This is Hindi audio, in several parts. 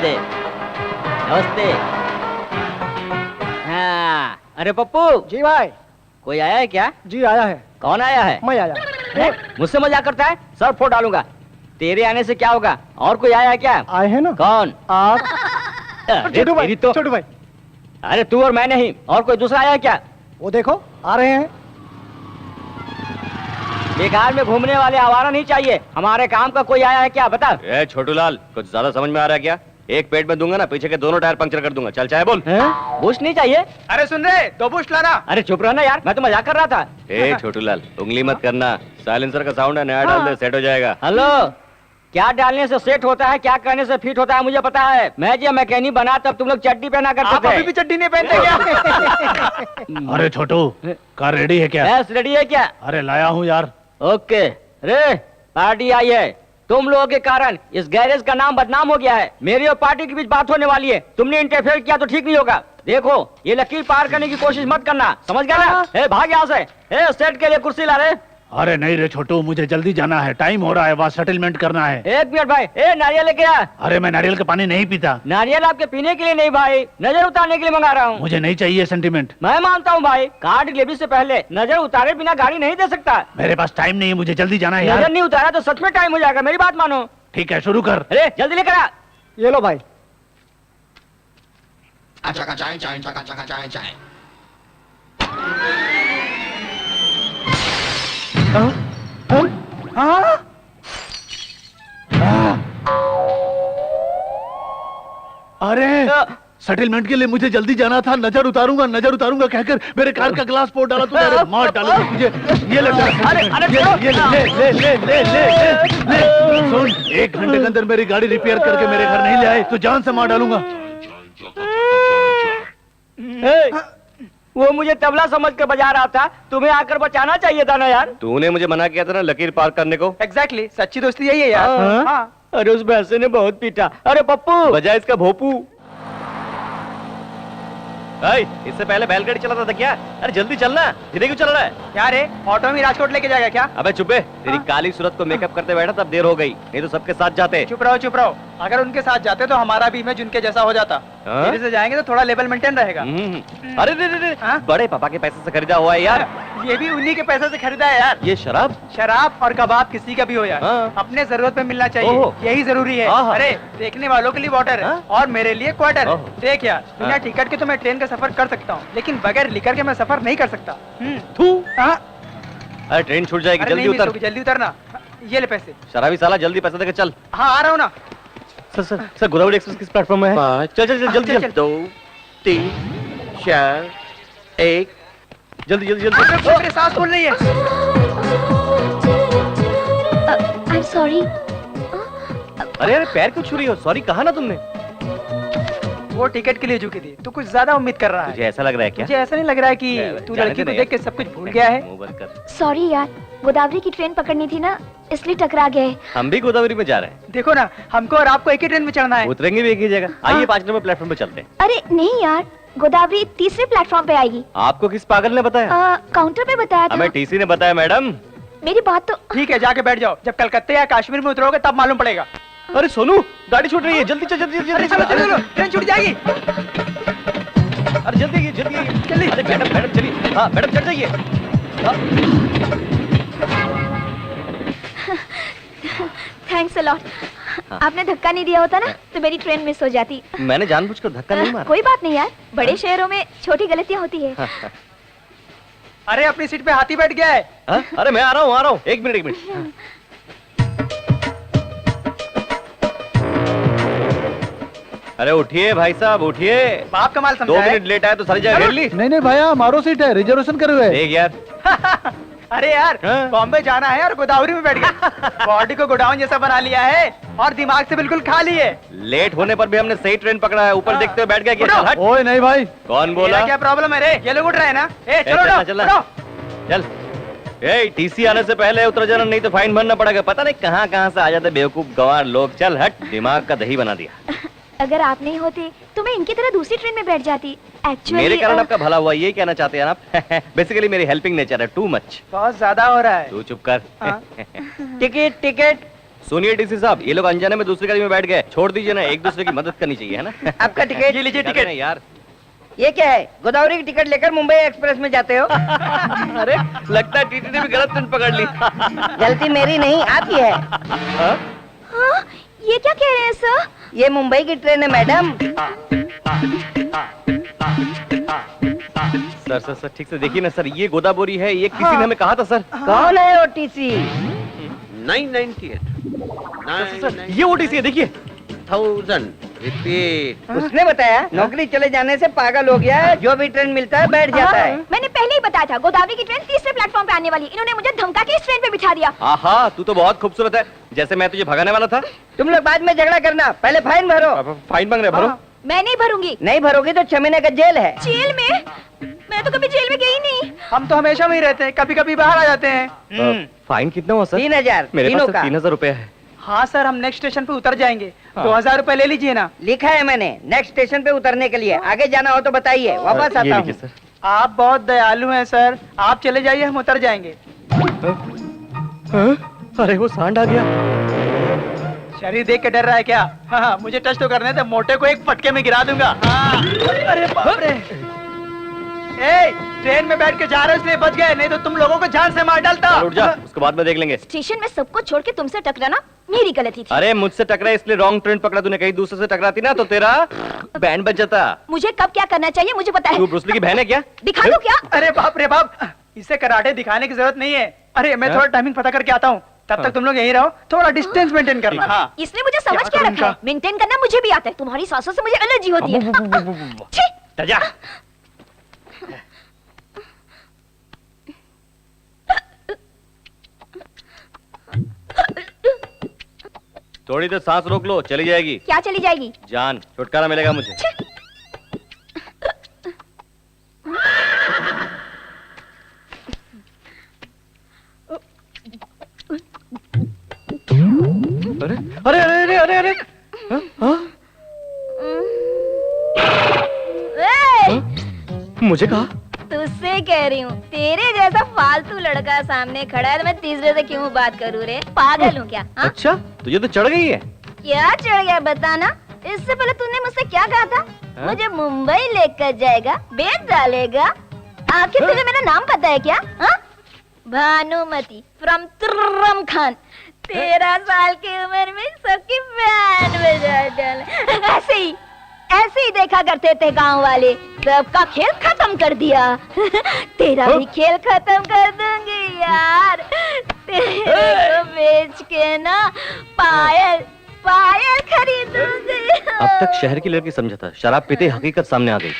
नमस्ते नमस्ते। हाँ, अरे पप्पू। जी भाई। कोई आया है क्या? जी आया है। कौन आया है? मैं आया। मुझसे मजाक करता है? सर फोड़ डालूंगा। तेरे आने से क्या होगा? और कोई आया है क्या? आए हैं ना। कौन? आप। छोटू भाई। तो छोटू भाई। अरे तू और मैं नहीं, और कोई दूसरा आया है क्या? वो देखो आ रहे हैं। बेकार में घूमने वाले आवारा नहीं चाहिए। हमारे काम का कोई आया है क्या? बता। ए छोटू लाल, कुछ ज्यादा समझ में आ रहा है क्या? एक पेट में दूंगा ना, पीछे के दोनों टायर पंक्चर कर दूंगा। चल चाहे बोल। बूस्ट नहीं चाहिए? अरे सुन रहे, 2 बूस्ट लाना। अरे चुप रहना यार, मैं तो मजाक कर रहा था। ए छोटू लाल, उंगली मत करना। साइलेंसर का साउंड है, नया डाल दे, सेट हो जाएगा। हेलो, क्या डालने से सेट होता है, क्या करने से फिट होता है मुझे पता है। मैं जब मैकेनिक बना तब तुम लोग चड्डी पहना करते थे। अभी भी चड्डी नहीं पहनते क्या? अरे छोटू, कार रेडी है क्या? बस रेडी है क्या? अरे लाया हूँ यार। ओके। रे पार्टी आई है। तुम लोगों के कारण इस गैरेज का नाम बदनाम हो गया है। मेरी और पार्टी के बीच बात होने वाली है। तुमने इंटरफेयर किया तो ठीक नहीं होगा। देखो, ये लकीर पार करने की कोशिश मत करना, समझ गया ना? ए, भाग यहाँ से। ए, सेट के लिए कुर्सी ला रहे। अरे नहीं रे छोटू, मुझे जल्दी जाना है, टाइम हो रहा है, वहाँ सेटलमेंट करना है। एक मिनट भाई। ए, नारियल लेके आ। अरे मैं नारियल का पानी नहीं पीता। नारियल आपके पीने के लिए नहीं भाई, नजर उतारने के लिए मंगा रहा हूँ। मुझे नहीं चाहिए सेंटीमेंट। मैं मानता हूँ भाई, कार डिलीवरी से पहले नजर उतारे बिना गाड़ी नहीं दे सकता। मेरे पास टाइम नहीं है, मुझे जल्दी जाना है नजर यार। नहीं उतारा तो सच में टाइम हो जाएगा, मेरी बात मानो। ठीक है, शुरू कर। अरे जल्दी लेकर आ। ये लो भाई। अरे सेटलमेंट के लिए मुझे जल्दी जाना था। नजर उतारूंगा कहकर मेरे कार का ग्लास फोड़ डाला तूने। अरे मार डाला तुझे। ये ले सुन, 1 घंटे के अंदर मेरी गाड़ी रिपेयर करके मेरे घर नहीं ले आए तो जान से मार डालूंगा। वो मुझे तबला समझ कर बजा रहा था, तुम्हें आकर बचाना चाहिए था ना यार। तूने मुझे मना किया था ना लकीर पार करने को। एग्जैक्टली, सच्ची दोस्ती यही है यार। हाँ। अरे उस भैंसे ने बहुत पीटा। अरे पप्पू, बजा इसका भोपू। इससे पहले बैलगाड़ी चलाता था क्या? अरे जल्दी चलना, धीरे क्यों चल रहा है? क्या रे, ऑटो में राजकोट लेके जाएगा क्या? अबे चुपे, तेरी काली सूरत को मेकअप करते बैठा तब देर हो गई, नहीं तो सबके साथ जाते। चुप रहो। अगर उनके साथ जाते तो हमारा भी इमेज उनके जैसा हो जाता। मेरे से जाएंगे तो थोड़ा लेवल मेंटेन रहेगा। अरे रे, बड़े पापा के पैसे से खरीदा हुआ है यार। ये भी उन्हीं के पैसे से खरीदा है यार। ये शराब और कबाब किसी का भी हो यार, अपने जरूरत पे मिलना चाहिए, यही जरूरी है। अरे देखने वालों के लिए वाटर और मेरे लिए क्वार्टर। देख यार, बिना टिकट के तो मैं ट्रेन का सफर कर सकता हूँ, लेकिन बगैर लिकर के मैं सफर नहीं कर सकता। अरे ट्रेन छूट जाएगी, जल्दी उतरना। ये ले पैसे। शराबी साला, जल्दी पैसे देकर चल। हाँ आ रहा हूँ ना। सर गोदावरी एक्सप्रेस किस प्लेटफॉर्म में है? चल जल्दी 2 3 4 1 जल्दी मेरे सांस फूल रही है। I'm sorry. अरे पैर क्यों छू रही हो? सॉरी कहा ना तुमने। वो टिकट के लिए झुकी थी, तू कुछ ज्यादा उम्मीद कर रहा है। तुझे ऐसा लग रहा है क्या? मुझे ऐसा नहीं लग रहा है कि तू लड़की को देख के सब कुछ भूल गया है। सॉरी यार, गोदावरी की ट्रेन पकड़नी थी ना, इसलिए टकरा गए। हम भी गोदावरी में जा रहे हैं। देखो ना, हमको और आपको एक ही ट्रेन में चढ़ना है। उतरेंगे भी एक ही जगह। आइए 5 नंबर प्लेटफॉर्म पे चलते हैं। अरे नहीं यार, गोदावरी तीसरे प्लेटफॉर्म पे आएगी। आपको किस पागल ने बताया? काउंटर पे बताया था। हमें टीसी ने बताया मैडम। मेरी बात तो ठीक है, जाके बैठ जाओ। जब कलकत्ते या कश्मीर में उतरोगे तब मालूम पड़ेगा। अरे सोनू, गाड़ी छूट रही है, जल्दी चल। चलो, ट्रेन छूट जाएगी। अरे जल्दी। अरे मैडम चलिए। हाँ मैडम चढ़ जाइए। Thanks a lot. आपने धक्का नहीं दिया होता ना तो मेरी ट्रेन मिस हो जाती। मैंने जानबूझकर धक्का नहीं मारा। कोई बात नहीं यार, बड़े शहरों में छोटी गलतियाँ होती है। अरे अपनी सीट पे हाथी बैठ गया है। अरे मैं आ रहा हूँ। एक मिनट। अरे उठिए भाई साहब, उठिए। बाप का माल समझा 2 मिनट लेट आया तो सारी जगह घेर ली। नहीं भैया, हमारो सीट है, रिजर्वेशन करे हुए। देख यार। अरे यार, बॉम्बे जाना है और गोदावरी में बैठ गए। बॉडी को गोडाउन जैसा बना लिया है और दिमाग से बिल्कुल खाली है। लेट होने पर भी हमने सही ट्रेन पकड़ा है। ऊपर देखते हुए बैठ गया क्या? ओए नहीं भाई। कौन बोला? क्या प्रॉब्लम है रे? ये लोग उठ रहे हैं ना? चल। टीसी आने से पहले उतर जाना, नहीं तो फाइन भरना पड़ेगा। पता नहीं कहाँ से आ जाते बेवकूफ गवार लोग। चल हट, दिमाग का दही बना दिया। अगर आप नहीं होते तो मैं इनकी तरह दूसरी ट्रेन में बैठ जाती। एक्चुअली मेरे कारण आपका भला हुआ, यही कहना चाहते हैं आप? बेसिकली मेरी हेल्पिंग नेचर है, टू मच। बहुत ज्यादा हो रहा है। तू चुप कर। टिकट। सुनिए डीसी साहब, ये लोग अनजाने में दूसरी गाड़ी में बैठ गए, छोड़ दीजिए ना, एक दूसरे की मदद करनी चाहिए, है ना? आपका टिकट ये लीजिए क्या टिकट। करें यार। ये क्या है? गोदावरी की टिकट लेकर मुंबई एक्सप्रेस में जाते हो? अरे लगता है टीटी ने भी गलत ट्रेन पकड़ ली। गलती मेरी नहीं, आपकी है। हाँ? हाँ, ये क्या कह रहे हैं सर? ये मुंबई की ट्रेन है मैडम। सर ठीक से देखिए ना सर, ये गोदावरी है, ये किसी ने हमें कहा था सर। कौन है ओटीसी? 998 सर ये ओटीसी है, देखिए। 1000 रिपीट। उसने बताया नौकरी चले जाने से पागल हो गया है, जो भी ट्रेन मिलता है बैठ जाता है। मैंने पहले ही बताया था गोदावरी की ट्रेन तीसरे प्लेटफॉर्म पे आने वाली। इन्होंने मुझे धमका के इस ट्रेन पे बिठा दिया। आहा, तू तो बहुत खूबसूरत है, जैसे मैं तुझे भगाने वाला था। तुम लोग बाद में झगड़ा करना, पहले फाइन भरो। फाइन मांग रहे, भरो। मैं नहीं भरूंगी। नहीं भरोगी तो 6 महीने का जेल है। जेल में? मैं तो कभी जेल में गई नहीं। हम तो हमेशा वहीं रहते हैं, कभी कभी बाहर आ जाते हैं। फाइन कितना हुआ सर? 3000 मेरे तीनों पास का। 3000 रुपए है। हाँ सर, हम नेक्स्ट स्टेशन पे उतर जाएंगे। हाँ। 2000 रुपए ले लीजिए ना। लिखा है मैंने, नेक्स्ट स्टेशन पे उतरने के लिए। आगे जाना हो तो बताइए, वापस ये आता लीजिए हूँ। सर। आप बहुत दयालु हैं सर, आप चले जाइए, हम उतर जाएंगे। अरे वो सांड आ गया। शरीर देख के डर रहा है क्या? हाँ, मुझे टच तो करने दे, मोटे को एक फटके में गिरा दूंगा। हाँ। अरे बाप रे। ए, ट्रेन में बैठ के जा रहे हो इसलिए बच गए, नहीं तो तुम लोगों को जान से मार डालता। चल, उठ जा, उसके बाद में देख लेंगे। स्टेशन में सबको छोड़ के तुमसे टकराना मेरी गलती थी। अरे मुझसे टकरा इसलिए रॉन्ग ट्रेन पकड़ा तूने, कहीं दूसरे से टकराती ना तो तेरा बैंड बज जाता। मुझे कब क्या करना चाहिए मुझे पता तू है। ब्रूस ली की बहन है क्या? दिखा दो क्या? अरे बाप रे बाप, इसे कराटे दिखाने की जरूरत नहीं है। अरे मैं थोड़ा टाइमिंग पता करके आता हूँ, तब तक तुम लोग यहीं रहो, थोड़ा डिस्टेंस मेंटेन करना। हाँ। इसने मुझे समझ क्या क्या करूं रखा है? इनका? मेंटेन करना मुझे भी आता है। तुम्हारी सासों से मुझे एलर्जी होती है। छी! जा। थोड़ी देर सांस रोक लो, चली जाएगी क्या चली जाएगी? जान, छुटकारा मिलेगा मुझे। अरे अरे अरे अरे अरे हाँ? हाँ? ए! मुझे कहा? तुझसे कह रही हूँ, तेरे जैसा फालतू लड़का सामने खड़ा है तो मैं तीसरे से क्यों बात करूँ रे? पागल हूँ क्या? हाँ? अच्छा, तुझे तो चढ़ गई है। क्या चढ़ गया बताना? इससे पहले तूने मुझसे क्या कहा था? हाँ? मुझे मुंबई लेकर जाएगा, बेच डालेगा। आखिर तुझे मेरा नाम पता है क्या? हाँ? भानुमति फ्रॉम तुर्रम खान। 13 साल की उम्र में सबकी बैंड बजा डाला। ऐसे ही देखा करते थे गांव वाले, सबका खेल खत्म कर दिया। तेरा भी खेल खत्म कर दूंगी यार। तेरे को बेच के ना पायल खरीदूंगी। अब तक शहर की लड़की समझा था, शराब पीते ही हकीकत सामने आ गई।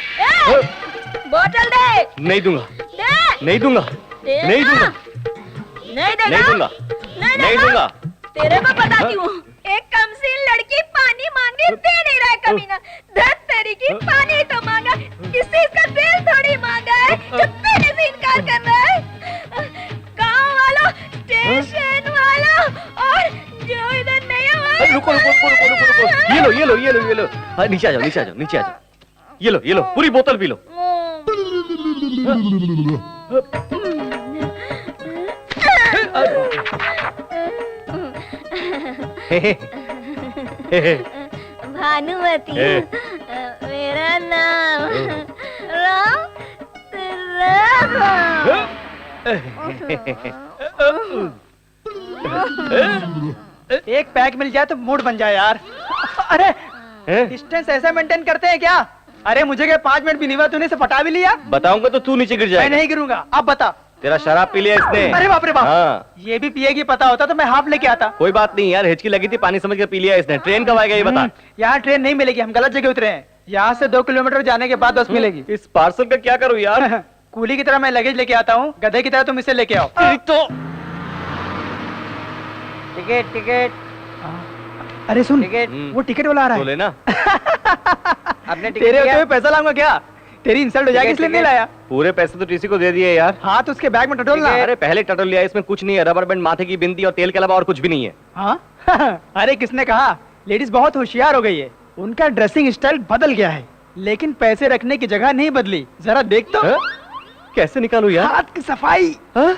बोतल दे। नहीं दूंगा, दे। नहीं दूंगा, देना। नहीं दूंगा, नहीं देगा। नहीं दूंगा, नहीं दूंगा। तेरे को बताती हूँ, एक कमसीन लड़की पानी मांगे दे नहीं रहा है कमीना। धत तेरी की पानी तो मांगा, किसी इसका दिल थोड़ी मांगा है जो तेरे से इनकार कर रहा है। गाँव वाला, स्टेशन वाला और जो इधर नहीं है। रुको रुको रुको रुको रुको रुको, ये लो ये लो ये लो ये लो। हाँ, नीचे आ जाओ नीचे आ जाओ नीचे आ जाओ। ये लो पूरी बोतल पी लो। भानुमति मेरा नाम राम एक पैक मिल जाए तो मूड बन जाए यार। अरे डिस्टेंस ऐसा मेंटेन करते हैं क्या? अरे मुझे क्या 5 मिनट भी नहीं हुआ, तूने इसे पटा भी लिया? बताऊंगा तो तू नीचे गिर मैं जाएगा। नहीं गिरूंगा, अब बता। तेरा शराब पी लिया इसने। अरे बाप रे बाप, हाँ। ये भी पिएगी पता होता तो मैं हाफ लेके आता। कोई बात नहीं यार, हिचकी लगी थी, पानी समझ कर पी लिया इसने। ट्रेन कब आएगा ये बता। यहाँ ट्रेन नहीं मिलेगी, हम गलत जगह उतरे हैं। यहाँ से 2 किलोमीटर जाने के बाद बस मिलेगी। इस पार्सल का क्या करूँ यार? कूली की तरह मैं लगेज लेके आता हूँ, गधे की तरह तुम इसे लेके आओ। तो टिकट टिकट अरे सुन, टिकट वो टिकट वाला आ रहा तो है। लेना। आपने टिकट तेरे होते लिया? हुए पैसा लाऊंगा क्या? तेरी इंसल्ट हो जाएगी इसलिए नहीं लाया। पूरे पैसे तो टीसी को दे दिए यार। हाँ तो उसके बैग में टटोलना। अरे पहले टटोल लिया, इसमें कुछ नहीं है, रबर बैंड, माथे की बिंदी और तेल के अलावा और कुछ भी नहीं है। हाँ अरे किसने कहा? लेडीज बहुत होशियार हो गई है, उनका ड्रेसिंग स्टाइल बदल गया है, लेकिन पैसे रखने की जगह नहीं बदली। जरा देख तो। हाँ? कैसे निकालू यार? हाथ की सफाई। हाँ?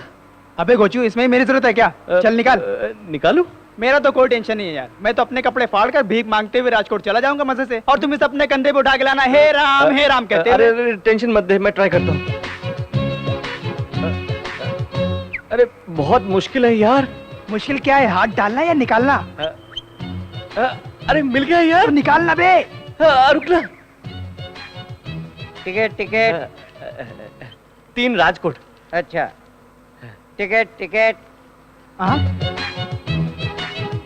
अबे गोचू, इसमें ही मेरी जरूरत है क्या? चल निकाल। निकालू? मेरा तो कोई टेंशन नहीं है यार, मैं तो अपने कपड़े फाड़ कर भीख मांगते हुए राजकोट चला जाऊंगा मजे से, और तुम इसे अपने कंधे पे उठा के लाना हे राम कहते अरे हुए। अरे टेंशन मत दे, मैं ट्राई करता हूँ। अरे बहुत मुश्किल है यार। मुश्किल क्या है, हाथ डालना या निकालना? अरे मिल गया यार। तो निकालना बे। रुकना। Ticket ticket. 3 राजकोट। अच्छा टिकट टिकट। हाँ?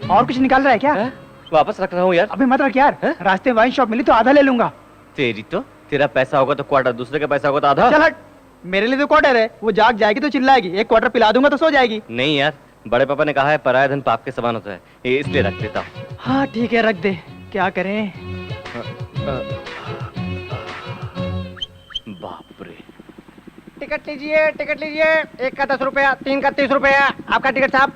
और कुछ निकाल रहा है क्या? वापस रख रहा हूँ यार। अबे मत रख यार, रास्ते में वाइन शॉप मिली तो आधा ले लूंगा। तेरी तो, तेरा पैसा होगा तो क्वार्टर, दूसरे का पैसा होगा तो आधा। चल हट, मेरे लिए तो क्वार्टर है, वो जाग जाएगी तो चिल्लाएगी, एक क्वार्टर पिला दूंगा तो सो जाएगी। नहीं यार, बड़े पापा ने कहा है पराया धन पाप के समान होता है, ये इसलिए रख देता हूँ। हाँ ठीक है, रख दे, क्या करें। बाप रे। टिकट लीजिए टिकट लीजिए, 1 का 10 रुपया, 3 का 30 रुपया, आपका टिकट साहब।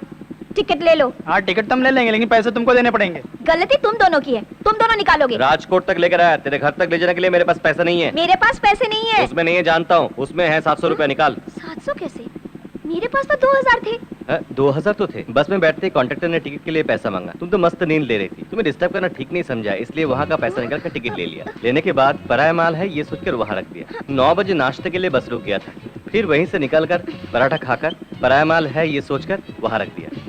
टिकट ले लो। हाँ टिकट तुम ले लेंगे, लेकिन पैसे तुमको देने पड़ेंगे। गलती तुम दोनों की है, तुम दोनों निकालोगे। राजकोट तक लेकर आया, तेरे घर तक ले जाने के लिए मेरे पास पैसा नहीं है। मेरे पास पैसे नहीं है। उसमें नहीं है, जानता हूँ, उसमें है 700 रुपया, निकाल। 700 कैसे? मेरे पास तो 2000 थे। 2000 तो थे। बस में बैठते कॉन्ट्रेक्टर ने टिकट के लिए पैसा मांगा, तुम तो मस्त नींद ले रही थी, तुम्हें डिस्टर्ब करना ठीक नहीं समझा, इसलिए वहाँ का पैसा निकाल कर टिकट ले लिया। लेने के बाद पराया माल है ये सोचकर वहाँ रख दिया। 9 बजे नाश्ते के लिए बस रुक गया था, फिर वहीं से निकलकर पराठा खाकर पराया माल है ये सोचकर वहाँ रख दिया।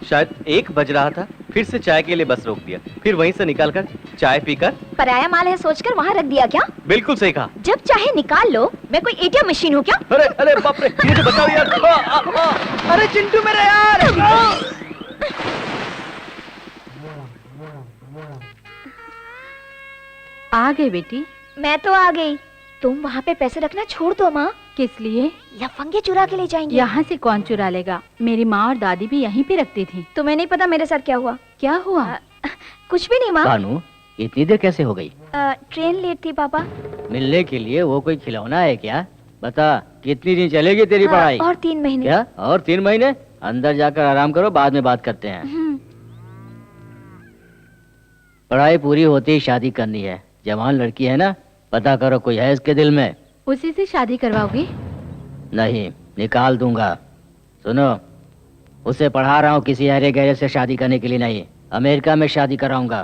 शायद 1 बज रहा था, फिर से चाय के लिए बस रोक दिया, फिर वहीं से निकालकर चाय पीकर पराया माल है सोचकर वहाँ रख दिया क्या? बिल्कुल सही कहा। जब चाहे निकाल लो, मैं कोई एटीएम मशीन हूँ क्या? अरे अरे बाप रे, ये तो बताओ यार। अरे चिंटू मेरे यार। आ गए बेटी। मैं तो आ गई, तुम वहाँ पे पैसे रखना छोड़ दो माँ। किस लिए? लफंगे चुरा के ले जाएंगे। यहाँ से कौन चुरा लेगा? मेरी माँ और दादी भी यहीं पे रखती थी। तुम्हें नहीं पता मेरे साथ क्या हुआ? क्या हुआ? कुछ भी नहीं माँ। भानु, इतनी देर कैसे हो गई? ट्रेन लेट थी पापा। मिलने के लिए वो कोई खिलौना है क्या? बता, कितनी दिन चलेगी तेरी पढ़ाई? और 3 महीने। क्या? और 3 महीने? अंदर जाकर आराम करो, बाद में बात करते हैं। पढ़ाई पूरी होती ही शादी करनी है। जवान लड़की है ना, पता करो कोई है इसके दिल में। उसी से शादी करवाओगे? नहीं, निकाल दूंगा। सुनो, उसे पढ़ा रहा हूँ किसी हरे गहरे से शादी करने के लिए नहीं, अमेरिका में शादी कराऊंगा।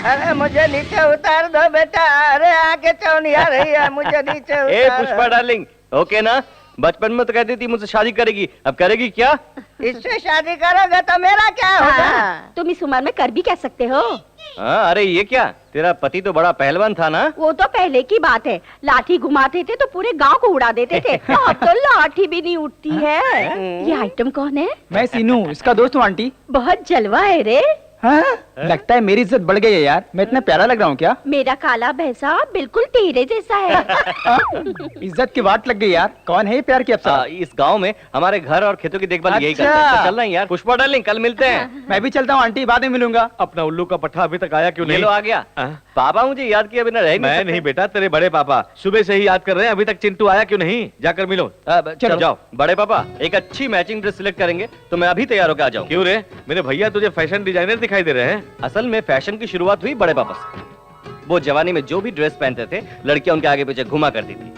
अरे मुझे नीचे उतार दो बेटा, अरे आगे चौनी आ रही है, मुझे नीचे उतार। ए पुष्पा डार्लिंग, ओके ना? बचपन में तो कहती थी मुझसे शादी करेगी, अब करेगी क्या? इससे शादी करोगे तो मेरा क्या होगा? तुम इस उम्र में कर भी कह सकते हो। हाँ, अरे ये क्या, तेरा पति तो बड़ा पहलवान था ना? वो तो पहले की बात है, लाठी घुमाते थे तो पूरे गांव को उड़ा देते थे। अब तो लाठी भी नहीं उठती है। ये आइटम कौन है? मैं सीनू, इसका दोस्त हूँ आंटी। बहुत जलवा है रे। हाँ? लगता है मेरी इज्जत बढ़ गई है यार, मैं इतना प्यारा लग रहा हूँ क्या? मेरा काला भैंसा बिल्कुल तेरे जैसा है। इज्जत की बात लग गई यार। कौन है ये प्यार की अप्सरा? इस गांव में हमारे घर और खेतों की देखभाल यही अच्छा। करते हैं। तो चल रहे हैं यार। पुष्पा डार्लिंग, कल मिलते हैं। मैं भी चलता हूँ आंटी, बाद में मिलूंगा। अपना उल्लू का पट्टा अभी तक आया क्यों ये नहीं? लो आ गया। पापा मुझे याद किया बिना रह मैं नहीं बेटा, तेरे बड़े पापा सुबह से ही याद कर रहे हैं, अभी तक चिंटू आया क्यों नहीं? जाकर मिलो। चलो जाओ। बड़े पापा, एक अच्छी मैचिंग ड्रेस सिलेक्ट करेंगे तो मैं अभी तैयार होकर आ जाऊँ। क्यों रे, मेरे भैया तुझे फैशन डिजाइनर दिखाई दे रहे हैं। असल में फैशन की शुरुआत हुई बड़े पापा से। वो जवानी में जो भी ड्रेस पहनते थे, लड़कियां उनके आगे पीछे घुमा करती थी।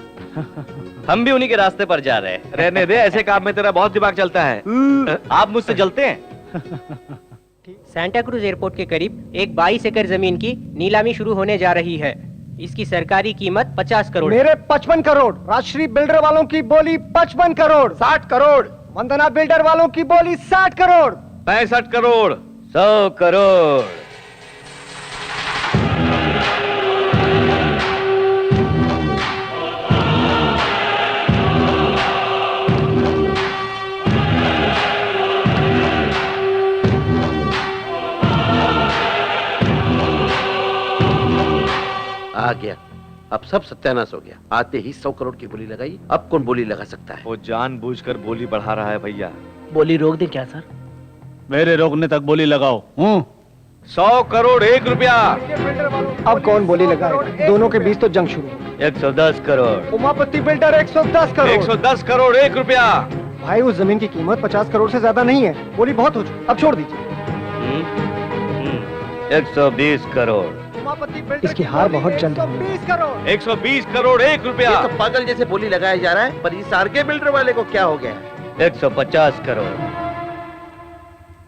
हम भी उन्हीं के रास्ते पर जा रहे हैं। रहने दे, ऐसे काम में तेरा बहुत दिमाग चलता है। आप मुझसे जलते हैं? सांता क्रूज एयरपोर्ट के करीब एक 22 एकड़ जमीन की नीलामी शुरू होने जा रही है। इसकी सरकारी कीमत 50 करोड़। मेरे 55 करोड़, राजश्री बिल्डर वालों की बोली 55 करोड़, 60 करोड़, वंदना बिल्डर वालों की बोली 60 करोड़, 65 करोड़, 100 करोड़। आ गया, अब सब सत्यानाश हो गया। आते ही 100 करोड़ की बोली लगाई, अब कौन बोली लगा सकता है? वो जानबूझकर बोली बढ़ा रहा है भैया। बोली रोक दे क्या सर? मेरे रोकने तक बोली लगाओ। 100 करोड़ 1 रुपया। अब कौन बोली लगाएगा? दोनों के बीच तो जंग शुरू। 110 करोड़। उमापति बिल्डर 110 करोड़। 110 करोड़ 1 रुपया। भाई उस जमीन की कीमत 50 करोड़ से ज्यादा नहीं है, बोली बहुत हो चुकी, अब छोड़ दीजिए। 120 करोड़। इसकी हार बहुत जल्द है। 120 करोड़ 1 रुपया। ये तो पागल जैसे बोली लगाया जा रहा है, पर इस आर के बिल्डर वाले को क्या हो गया? 150 करोड़।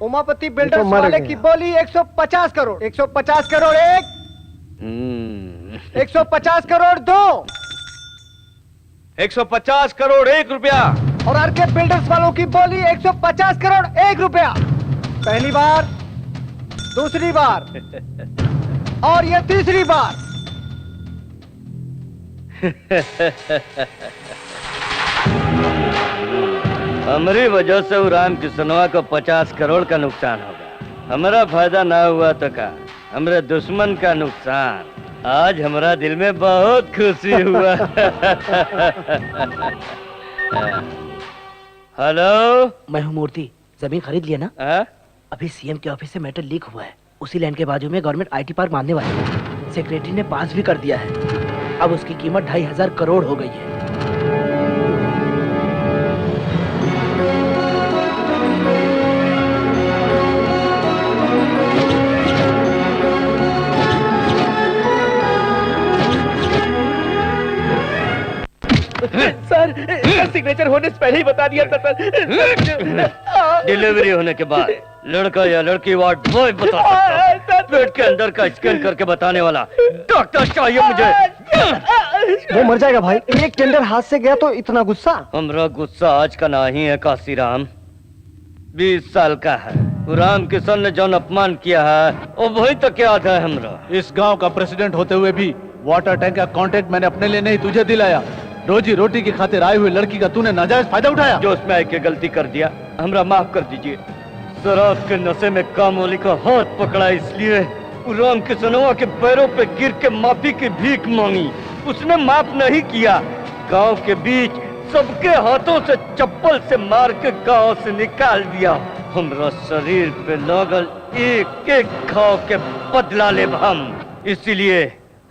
उमापति बिल्डर्स वाले की बोली 150 करोड़। 150 करोड़ एक, 150 करोड़ दो, 150 करोड़ 1 रुपया। और आरके बिल्डर्स वालों की बोली 150 करोड़ 1 रुपया। पहली बार, दूसरी बार और ये तीसरी बार। हमारी वजह से राम किसनवा को 50 करोड़ का नुकसान होगा। हमारा फायदा ना हुआ तो का हमारे दुश्मन का नुकसान। आज हमारा दिल में बहुत खुशी हुआ। हेलो, मैं हूँ मूर्ति। जमीन खरीद लिया ना? अभी सीएम के ऑफिस से मैटर लीक हुआ है। उसी लैंड के बाजू में गवर्नमेंट आईटी पार्क बांधने वाली है। सेक्रेटरी ने पास भी कर दिया है। अब उसकी कीमत 2500 करोड़ हो गई है। सर, सिग्नेचर होने से पहले ही बता दिया था सर। डिलीवरी होने के बाद लड़का या लड़की वार्ड बॉय बता सकता है। पेट के अंदर का स्कैन करके बताने वाला डॉक्टर चाहिए मुझे। वो मर जाएगा भाई। एक टेंडर हाथ से गया तो इतना गुस्सा। हमारा गुस्सा आज का नहीं है काशीराम, 20 साल का है। राम किशन ने जो अपमान किया है वो वही तक याद है हमरा। इस गांव का प्रेसिडेंट होते हुए भी वाटर टैंक का कॉन्ट्रैक्ट मैंने अपने लिए नहीं तुझे दिलाया। रोजी रोटी की खातिर आई हुई लड़की का तूने नाजायज फायदा उठाया। जो उसमें आके गलती कर दिया हमरा माफ कर दीजिए। शराब के नशे में कामवाली का हाथ पकड़ा इसलिए राम किशनवा के पैरों पे गिर के माफी की भीख मांगी। उसने माफ नहीं किया। गांव के बीच सबके हाथों से चप्पल से मार के गांव से निकाल दिया। हमरा शरीर पे लगल एक एक घाव के बदला ले हम। इसीलिए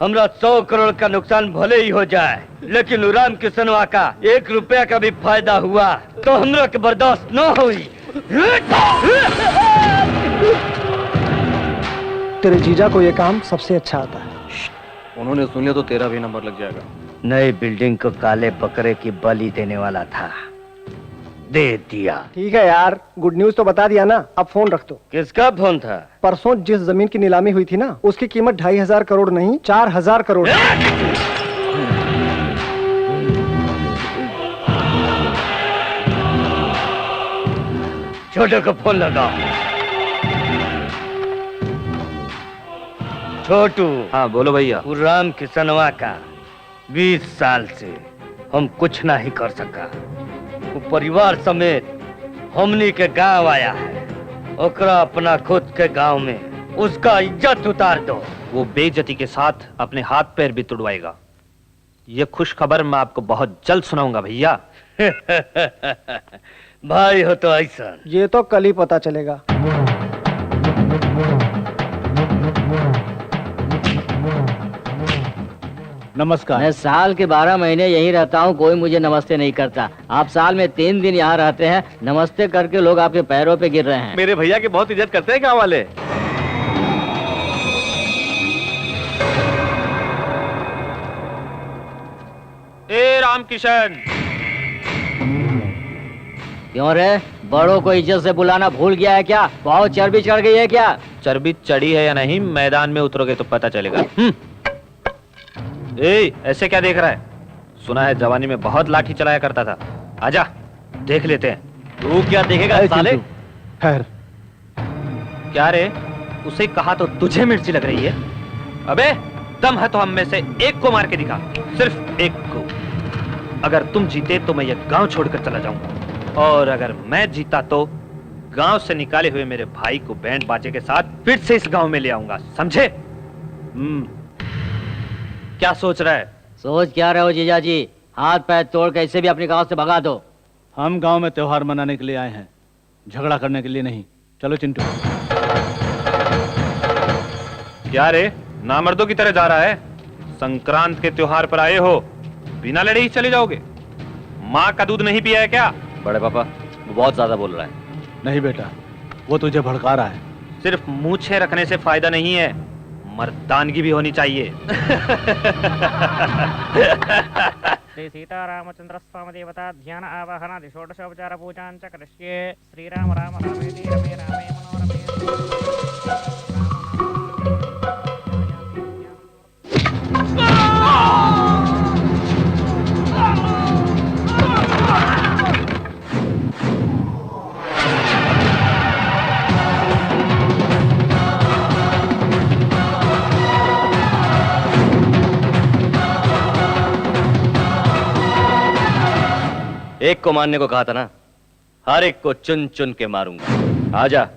हमरा 100 करोड़ का नुकसान भले ही हो जाए, लेकिन राम किशनवा का 1 रुपया का भी फायदा हुआ तो हमरा के बर्दाश्त न हुई। तेरे जीजा को ये काम सबसे अच्छा आता है। उन्होंने सुन लिया तो तेरा भी नंबर लग जाएगा। नई बिल्डिंग को काले बकरे की बलि देने वाला था, दे दिया। ठीक है यार, गुड न्यूज तो बता दिया ना। अब फोन रख दो। किसका फोन था? परसों जिस जमीन की नीलामी हुई थी ना, उसकी कीमत 2500 करोड़ नहीं 4000 करोड़। छोटे को फोन लगा। छोटू। हाँ बोलो भैया। राम किशनवा का 20 साल से हम कुछ नहीं कर सका। वो परिवार समेत हमनी के गांव आया है। ओकरा अपना खुद के गांव में उसका इज्जत उतार दो। वो बेइज्जती के साथ अपने हाथ पैर भी तुड़वाएगा। ये खुश खबर मैं आपको बहुत जल्द सुनाऊंगा भैया। भाई हो तो ऐसा। ये तो कल ही पता चलेगा। नमस्कार। मैं साल के 12 महीने यहीं रहता हूँ, कोई मुझे नमस्ते नहीं करता। आप साल में 3 दिन यहाँ रहते हैं, नमस्ते करके लोग आपके पैरों पे गिर रहे हैं। मेरे भैया की बहुत इज्जत करते हैं गाँव वाले। ए राम किशन। क्यों रे, बड़ों को इज्जत से बुलाना भूल गया है क्या? बहुत चर्बी चढ़ गई है क्या? चर्बी चढ़ी है या नहीं मैदान में उतरोगे तो पता चलेगा। ए, ऐसे क्या देख रहा है? सुना है जवानी में बहुत लाठी चलाया करता था। आजा देख लेते हैं। तू क्या देखेगा साले? खैर क्या रे, उसे कहा तो तुझे मिर्ची लग रही है? अबे दम है तो हम में से एक को मार के दिखा, सिर्फ एक को। अगर तुम जीते तो मैं ये गांव छोड़कर चला जाऊंगा, और अगर मैं जीता तो गांव से निकाले हुए मेरे भाई को बैंड बाजे के साथ फिर से इस गांव में ले आऊंगा, समझे? क्या सोच रहा है? सोच क्या रहे हो जीजा जी? हाथ पैर तोड़ के इसे भी अपने गांव से भगा दो। हम गांव में त्योहार मनाने के लिए आए हैं, झगड़ा करने के लिए नहीं। चलो चिंटू। क्या रे, नामर्दों की तरह जा रहा है? संक्रांत के त्योहार पर आए हो, बिना लड़े ही चले जाओगे? माँ का दूध नहीं पिया है क्या? बड़े पापा, वो बहुत ज्यादा बोल रहा है। नहीं बेटा, वो तुझे भड़का रहा है। सिर्फ मूछें रखने से फायदा नहीं है, मर्दानगी भी होनी चाहिए। श्री सीतारामचंद्र स्वामी देवता ध्यान आवाहनादि षोडशोपचार पूजां च करिष्ये। श्रीराम राम रामेति रमे रामे एक को मारने को कहा था ना, हर एक को चुन चुन के मारूंगा। आजा।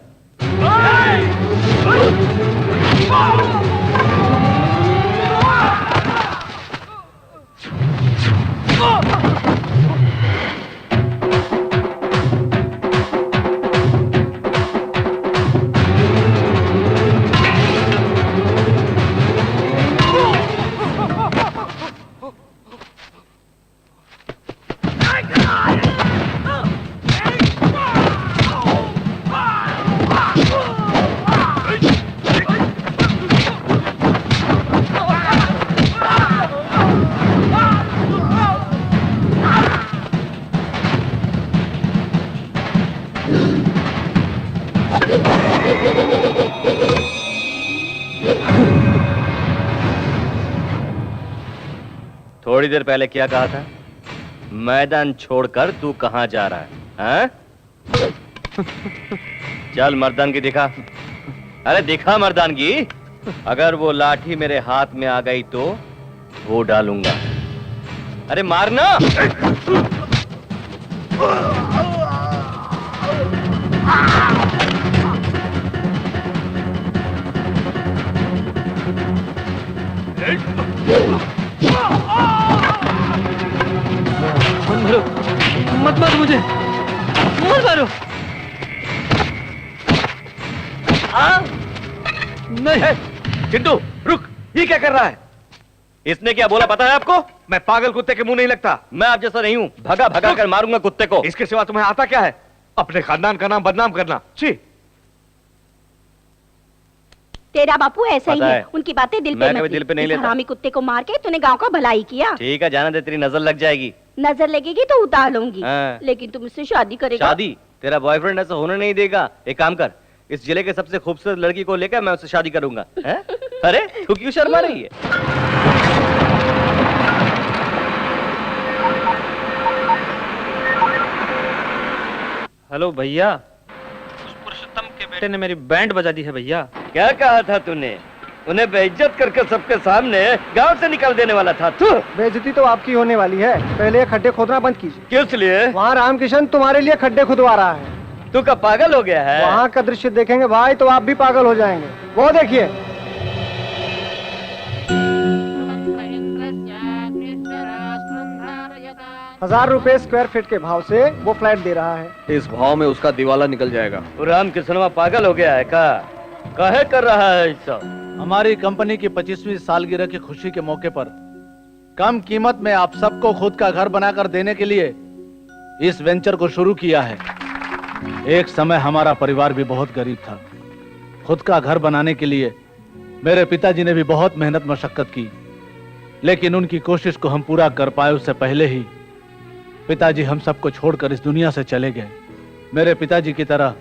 थोड़ी देर पहले क्या कहा था? मैदान छोड़कर तू कहां जा रहा है? हाँ? चल मर्दानगी दिखा। अरे दिखा मर्दानगी। अगर वो लाठी मेरे हाथ में आ गई तो वो डालूंगा। अरे मारना। मत मारो मुझे, मत मारो। नहीं चिंटू रुक, ये क्या कर रहा है? इसने क्या बोला पता है आपको? मैं पागल कुत्ते के मुंह नहीं लगता। मैं आप जैसा नहीं हूं, भगा भगा कर मारूंगा कुत्ते को। इसके सिवा तुम्हें आता क्या है? अपने खानदान का नाम बदनाम करना। छी। तेरा बापू ऐसा ही पता है, है। उनकी बातें दिल पे मैं मत कभी ले। दिल पे नहीं इस लेता। हरामी कुत्ते को मार के तूने गांव का भलाई किया। ठीक है जाना दे, तेरी नजर लग जाएगी। नजर लगेगी तो उतार लूंगी, हाँ। लेकिन तुम मुझसे शादी करेगा? शादी? तेरा बॉयफ्रेंड ऐसा होने नहीं देगा। एक काम कर, इस जिले के सबसे खूबसूरत लड़की को लेकर मैं उससे शादी करूंगा। हैं? अरे तू क्यों शर्मा रही है? हेलो भैया, उस पुरुषोत्तम के बेटे ने मेरी बैंड बजा दी है भैया। क्या कहा था तूने? उन्हें बेइज्जत करके सबके सामने गांव से निकाल देने वाला था तू। बेइज्जती तो आपकी होने वाली है। पहले ये खड्डे खोदना बंद कीजिए। किस लिए? वहाँ रामकिशन तुम्हारे लिए खड्डे खुदवा रहा है। तू क्या पागल हो गया है? वहाँ का दृश्य देखेंगे भाई तो आप भी पागल हो जाएंगे। वो देखिए। ₹1000 स्क्वायर फीट के भाव से वो फ्लैट दे रहा है। इस भाव में उसका दिवाला निकल जाएगा। राम किसनवा पागल हो गया है का? काहे कर रहा है सब? हमारी कंपनी की 25वीं सालगिरह की खुशी के मौके पर कम कीमत में आप सबको खुद का घर बनाकर देने के लिए इस वेंचर को शुरू किया है। एक समय हमारा परिवार भी बहुत गरीब था। खुद का घर बनाने के लिए मेरे पिताजी ने भी बहुत मेहनत मशक्कत की, लेकिन उनकी कोशिश को हम पूरा कर पाए उससे पहले ही पिताजी हम सबको छोड़कर इस दुनिया से चले गए। मेरे पिताजी की तरह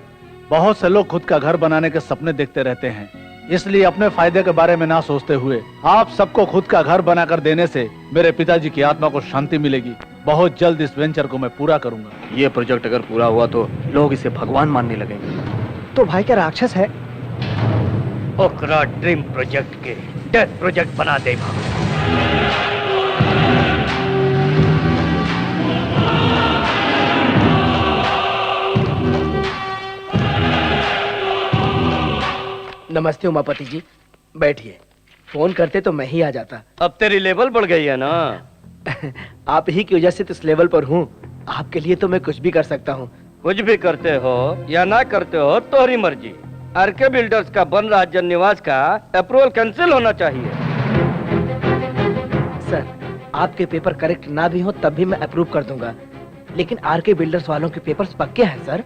बहुत से लोग खुद का घर बनाने के सपने देखते रहते हैं, इसलिए अपने फायदे के बारे में ना सोचते हुए आप सबको खुद का घर बनाकर देने से मेरे पिताजी की आत्मा को शांति मिलेगी। बहुत जल्द इस वेंचर को मैं पूरा करूंगा। ये प्रोजेक्ट अगर पूरा हुआ तो लोग इसे भगवान मानने लगेंगे। तो भाई क्या राक्षस है? ओकरा ड्रीम प्रोजेक्ट के डेथ प्रोजेक्ट बना दे। नमस्ते उमापति जी, बैठिए। फोन करते तो मैं ही आ जाता। अब तेरी लेवल बढ़ गई है ना। आप ही की वजह से तो इस लेवल पर हूँ। आपके लिए तो मैं कुछ भी कर सकता हूँ। कुछ भी करते हो या ना करते हो तोहरी मर्जी। आरके बिल्डर्स का बन रहा जन निवास का अप्रूवल कैंसिल होना चाहिए। सर, आपके पेपर करेक्ट ना भी हो तब भी मैं अप्रूव कर दूंगा, लेकिन आरके बिल्डर्स वालों के पेपर्स पक्के हैं सर।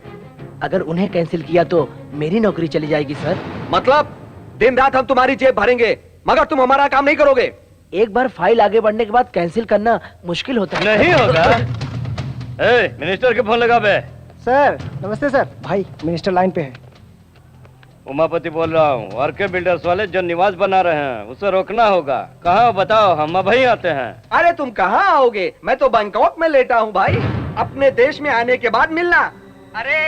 अगर उन्हें कैंसिल किया तो मेरी नौकरी चली जाएगी सर। मतलब दिन रात हम तुम्हारी जेब भरेंगे मगर तुम हमारा काम नहीं करोगे। एक बार फाइल आगे बढ़ने के बाद कैंसिल करना मुश्किल होता है। नहीं होगा। मिनिस्टर के फोन लगा बे। सर नमस्ते सर। भाई मिनिस्टर लाइन पे है। उमापति बोल रहा हूँ। आरके बिल्डर्स वाले जो निवास बना रहे हैं उसे रोकना होगा। कहाँ बताओ, हम अभी आते हैं। अरे तुम कहाँ आओगे, मैं तो बैंकॉक में लेटा हूँ भाई। अपने देश में आने के बाद मिलना। अरे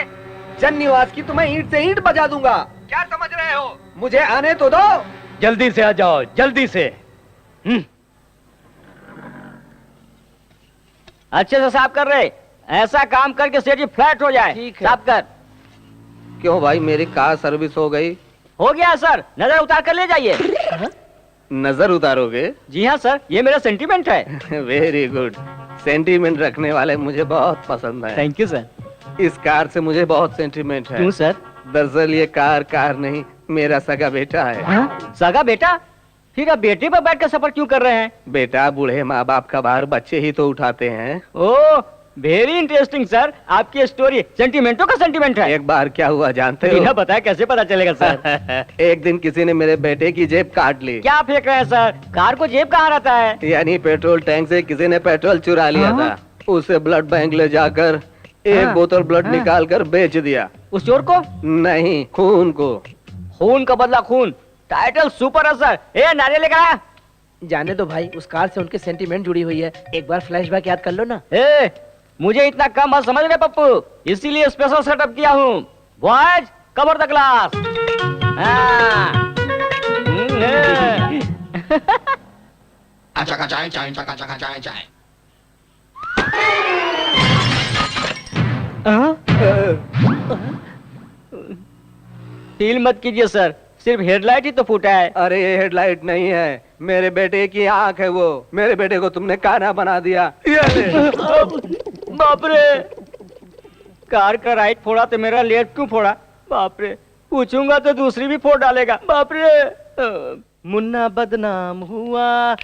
जन निवास की तुम्हें ईंट से ईंट बजा दूंगा, क्या समझ रहे हो? मुझे आने तो दो। जल्दी से आ जाओ, जल्दी से। अच्छे से साफ कर रहे, ऐसा काम करके सेठ जी फ्लैट हो जाए। साफ कर। क्यों भाई, मेरी कार सर्विस हो गई? हो गया सर, नजर उतार कर ले जाइए। नजर उतारोगे? जी हाँ सर, ये मेरा सेंटीमेंट है। Very good. सेंटीमेंट रखने वाले मुझे बहुत पसंद है। Thank you sir. इस कार से मुझे बहुत सेंटीमेंट है। क्यों सर? दरअसल ये कार नहीं, मेरा सगा बेटा है। सगा बेटा? फिर आप बेटे पर बैठ कर सफर क्यों कर रहे हैं? बेटा, बूढ़े माँ बाप का भार बच्चे ही तो उठाते हैं। ओह, वेरी इंटरेस्टिंग सर। आपकी स्टोरी सेंटीमेंटों का सेंटीमेंट है। एक बार क्या हुआ जानते हो? बिना बताया कैसे पता चलेगा सर? एक दिन किसी ने मेरे बेटे की जेब काट ली। क्या फेंक रहे हैं सर? कार को जेब कहाँ रहता है? यानी पेट्रोल टैंक से किसी ने पेट्रोल चुरा लिया था। उसे ब्लड बैंक ले जाकर एक बोतल ब्लड निकाल कर बेच दिया। उस चोर को? नहीं, खून को। खून का बदला खून, टाइटल सुपर है सर। ए नारियल लेकर आ। जाने दो भाई, उस कार से उनके सेंटीमेंट जुड़ी हुई है। एक बार फ्लैशबैक याद कर लो ना। ए, मुझे इतना कम मत समझ रहे पप्पू, इसीलिए स्पेशल सेटअप किया हूँ। Boys, cover the glass. Feel मत कीजिए सर, सिर्फ हेडलाइट ही तो फूटा है। अरे ये हेडलाइट नहीं है, मेरे बेटे की आंख है वो। मेरे बेटे को तुमने काना बना दिया। बाप रे, कार का राइट फोड़ा तो मेरा लेफ्ट क्यों फोड़ा? बाप रे, पूछूंगा तो दूसरी भी फोड़ डालेगा। बाप रे। मुन्ना बदनाम हुआ।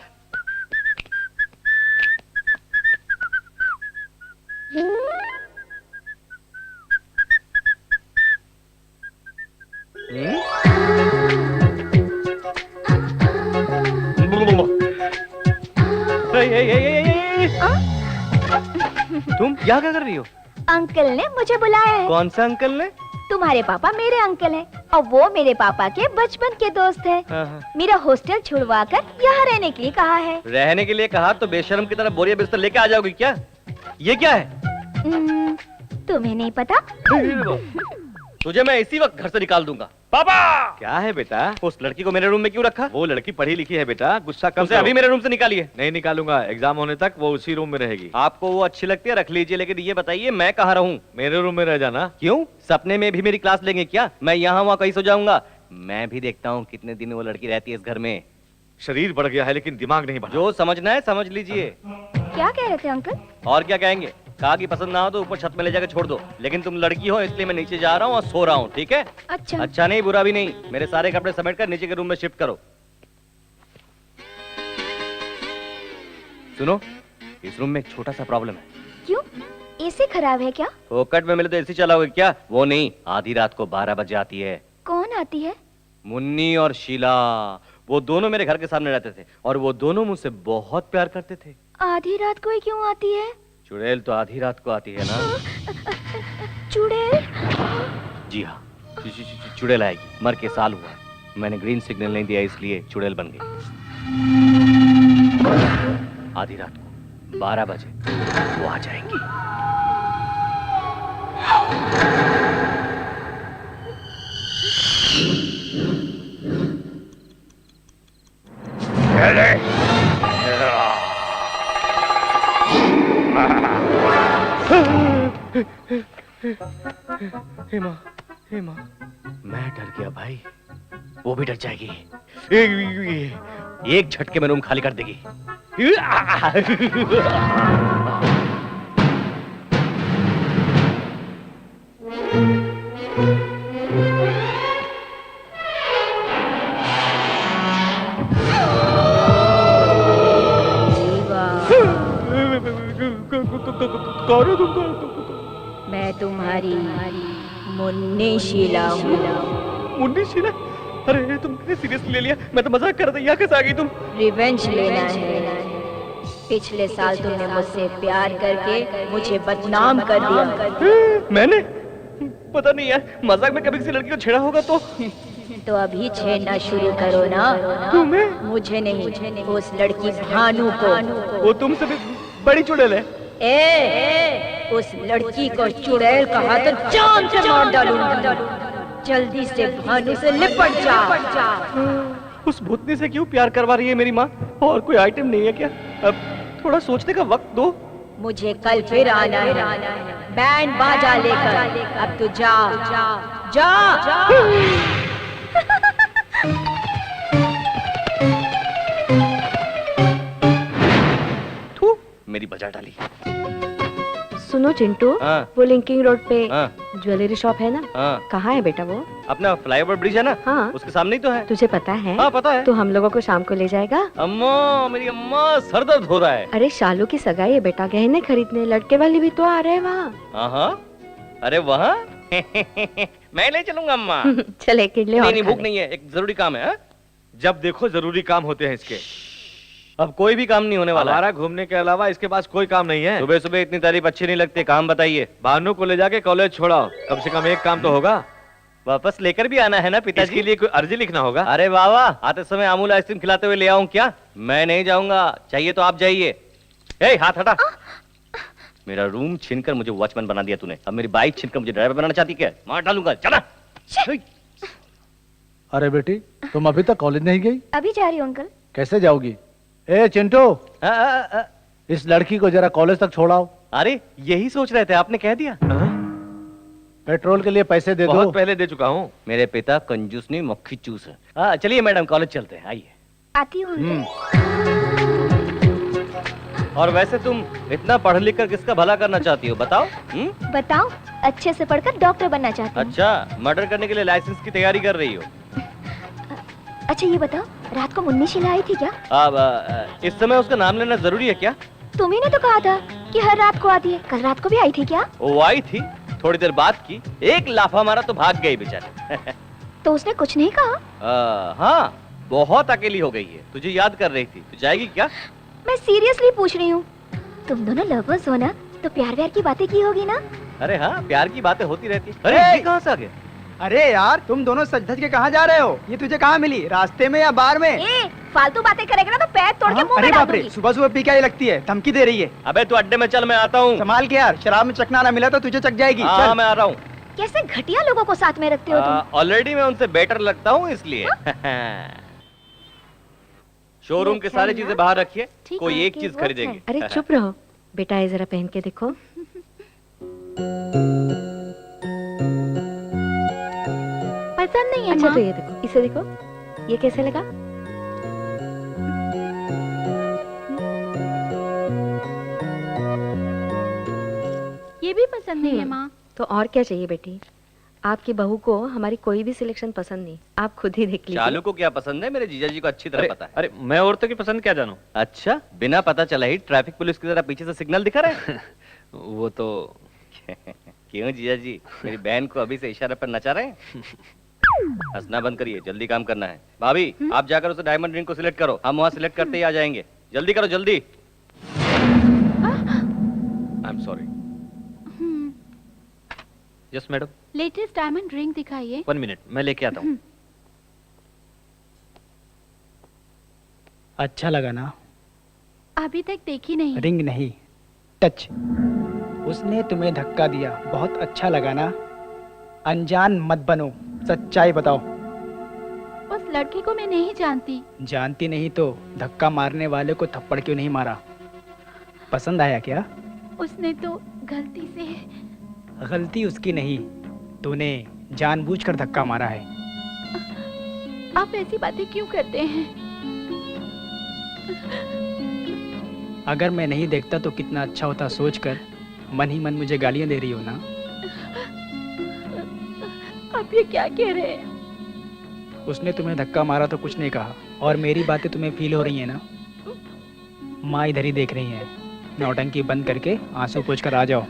तुम यहाँ क्या कर रही हो? अंकल ने मुझे बुलाया है। कौन सा अंकल ने? तुम्हारे पापा मेरे अंकल हैं और वो मेरे पापा के बचपन के दोस्त हैं। मेरा हॉस्टल छुड़वा कर यहाँ रहने के लिए कहा है। रहने के लिए कहा तो बेशर्म की तरह बोरिया बिस्तर लेके आ जाओगी क्या? ये क्या है? तुम्हें नहीं पता? तुझे मैं इसी वक्त घर से निकाल दूंगा। पापा! क्या है बेटा? उस लड़की को मेरे रूम में क्यों रखा? वो लड़की पढ़ी लिखी है बेटा, गुस्सा कम उसे अभी मेरे रूम से निकालिए। नहीं निकालूंगा, एग्जाम होने तक वो उसी रूम में रहेगी। आपको वो अच्छी लगती है, रख लीजिए, लेकिन ये बताइए मैं कहाँ रहूं? मेरे रूम में रह जाना। क्यों? सपने में भी मेरी क्लास लेंगे क्या? मैं यहाँ वहाँ कहीं सो जाऊंगा। मैं भी देखता हूँ कितने दिन वो लड़की रहती है इस घर में। शरीर बढ़ गया है लेकिन दिमाग नहीं बढ़ा। जो समझना है समझ लीजिए। क्या कह रहे थे अंकल? और क्या कहेंगे? कहा कि पसंद ना हो तो ऊपर छत में ले जाकर छोड़ दो, लेकिन तुम लड़की हो इसलिए मैं नीचे जा रहा हूँ और सो रहा हूँ, ठीक है? अच्छा। अच्छा नहीं, बुरा भी नहीं। मेरे सारे कपड़े समेट कर नीचे के रूम में शिफ्ट करो। सुनो, इस रूम में एक छोटा सा प्रॉब्लम है। क्यों? एसी खराब है क्या? फोकट में मिले तो एसी चलाओगे क्या? वो नहीं, आधी रात को 12 बजे आती है। कौन आती है? मुन्नी और शीला। वो दोनों मेरे घर के सामने रहते थे और वो दोनों मुझसे बहुत प्यार करते थे। आधी रात को ही क्यों आती है? चुड़ैल तो आधी रात को आती है ना। चुड़ैल? जी हाँ, चुड़ैल आएगी। मर के साल हुआ, मैंने ग्रीन सिग्नल नहीं दिया इसलिए चुड़ैल बन गई। आधी रात को 12 बजे वो आ जाएंगी। हेमा, मैं डर गया भाई, वो भी डर जाएगी। एक झटके में रूम खाली कर देगी। मैं तुम्हारी मुन्नी शीला हूँ। मुन्नी शीला? अरे तुमने सीरियस ले लिया, मैं तो मजाक कर रहा था। यहाँ कैसे आ गई तुम? रिवेंज लेना है। पिछले साल तुमने मुझसे प्यार करके मुझे बदनाम कर दिया। मैंने? पता नहीं यार, मजाक में कभी किसी लड़की को छेड़ा होगा तो अभी छेड़ना शुरू करो ना। तुम्हें? मुझे नहीं, उस लड़की भानु को। वो तुमसे भी बड़ी चुड़ैल है। उस लड़की को चुड़ैल कहा तो जान से मार डालूंगा। जल्दी से भानु से लिपट जा। उस भूतनी से क्यों प्यार करवा रही है मेरी माँ? और कोई आइटम नहीं है क्या? अब थोड़ा सोचने का वक्त दो। मुझे कल फिर आना है बैंड बाजा लेकर। अब तो जा जा जा। थू, मेरी बजा डाली। सुनो चिंटू, हाँ। वो लिंकिंग रोड पे हाँ। ज्वेलरी शॉप है ना? हाँ। कहाँ है बेटा वो? अपना फ्लाईओवर ब्रिज है ना? हाँ। उसके सामने ही तो है। तुझे पता है? हाँ पता है। तो हम लोगों को शाम को ले जाएगा? अम्मा, मेरी अम्मा, सर दर्द हो रहा है। अरे शालू की सगाई है बेटा, गहने खरीदने लड़के वाले भी तो आ रहे हैं वहाँ। हाँ, अरे वहाँ मैं ले चलूंगा अम्मा। चले किडले। नहीं, भूख नहीं है, एक जरूरी काम है। जब देखो जरूरी काम होते हैं इसके। अब कोई भी काम नहीं होने वाला। हमारा घूमने के अलावा इसके पास कोई काम नहीं है। सुबह सुबह इतनी तारीफ अच्छी नहीं लगती, काम बताइए। भानु को ले जाके कॉलेज छोड़ाओ, कम से कम एक काम तो होगा। वापस लेकर भी आना है ना पिताजी? इसके लिए कोई अर्जी लिखना होगा। अरे वाह, आते समय अमूल आइसक्रीम खिलाते हुए ले आऊं क्या? मैं नहीं जाऊंगा, चाहिए तो आप जाइए। ए, हाथ हटा। मेरा रूम छीनकर मुझे वॉचमैन बना दिया तूने, अब मेरी बाइक छीनकर मुझे ड्राइवर बनाना चाहती क्या? मार डालूंगा, चला। अरे बेटी, तुम अभी तक कॉलेज नहीं गई? अभी जा रही हूँ अंकल। कैसे जाओगी? ए चिंटू, इस लड़की को जरा कॉलेज तक छोड़ाओ। अरे यही सोच रहे थे, आपने कह दिया। पेट्रोल के लिए पैसे दे दो। बहुत पहले दे चुका हूँ। मेरे पिता कंजूस नहीं, मक्खी चूस है। चलिए मैडम, कॉलेज चलते हैं, आइए। आती हूँ। और वैसे तुम इतना पढ़ लिख कर किसका भला करना चाहती हो, बताओ? बताओ, अच्छे से पढ़कर डॉक्टर बनना चाहती हूँ। अच्छा, मर्डर करने के लिए लाइसेंस की तैयारी कर रही हो? अच्छा ये बताओ, रात को मुन्नी शीला आई थी क्या? अब इस समय उसका नाम लेना जरूरी है क्या? तुम्ही ने तो कहा था कि हर रात को आती है, कल रात को भी आई थी क्या? वो आई थी, थोड़ी देर बात की, एक लाफा मारा तो भाग गई बेचारी। तो उसने कुछ नहीं कहा? हाँ, बहुत अकेली हो गई है, तुझे याद कर रही थी। तू जाएगी क्या? मैं सीरियसली पूछ रही हूँ। तुम दोनों लवर्स हो ना, तो प्यार व्यार की बातें की होगी ना? अरे हाँ, प्यार की बातें होती रहती। अरे ये कहाँ से आ गए? अरे यार, तुम दोनों सज धज के कहाँ जा रहे हो? ये तुझे कहाँ मिली, रास्ते में या बार में? फालतू बातें करेगा ना तो पैर तोड़ के मुंह अरे में डाल बाप रे, दूंगी। सुबह सुबह पी के लगती है, धमकी दे रही है। अबे तू अड्डे में चल, मैं आता हूँ। संभाल के यार, शराब में चखना ना मिला तो तुझे चख जाएगी। हाँ, मैं आ रहा हूँ। कैसे घटिया लोगों को साथ में रखते हो तुम? ऑलरेडी मैं उनसे बेटर लगता हूँ इसलिए। शोरूम के सारी चीजें बाहर रखिए, कोई एक चीज खरीदेंगे। अरे चुप रहो बेटा, ये जरा पहन के देखो। पसंद नहीं है अच्छा माँ। तो ये देखो, इसे देखो, ये कैसे लगा? ये भी पसंद नहीं है माँ। तो और क्या चाहिए बेटी? आपकी बहू को हमारी कोई भी सिलेक्शन पसंद नहीं, आप खुद ही देख लीजिए। चालू को क्या पसंद है, मेरे जीजा जी को अच्छी तरह पता है। अरे मैं औरतों की पसंद क्या जानूं? अच्छा, बिना पता चला ही ट्रैफिक पुलिस की तरह पीछे से सिग्नल दिखा रहे हैं? वो तो क्यों जीजा जी, मेरी बहन को अभी से इशारे पर नचा रहे हैं? हंसना बंद करिए, जल्दी काम करना है। भाभी, आप जाकर उसे डायमंड रिंग को सिलेक्ट करो, हम वहाँ सिलेक्ट करते ही आ जाएंगे। जल्दी करो, जल्दी। I am sorry. Yes madam. Latest diamond ring दिखाइए। 1 मिनट, मैं लेके आता हूँ। अच्छा लगा ना? अभी तक देखी नहीं। रिंग नहीं, टच। उसने तुम्हें धक्का दिया, बहुत अच्छा लगा ना? अनजान मत बनो, सच्चाई बताओ। उस लड़के को मैं नहीं जानती। जानती नहीं तो धक्का मारने वाले को थप्पड़ क्यों नहीं मारा? पसंद आया क्या? उसने तो गलती से। गलती उसकी नहीं, तूने जानबूझकर धक्का मारा है। आप ऐसी बातें क्यों करते हैं? अगर मैं नहीं देखता तो कितना अच्छा होता सोचकर मन ही मन मुझे गालियां दे रही हो ना? आप ये क्या कह रहे हैं? उसने तुम्हें धक्का मारा तो कुछ नहीं कहा, और मेरी बातें तुम्हें फील हो रही है ना? माँ इधर ही देख रही है। नौटंकी बंद करके आंसू पोंछकर आ जाओ।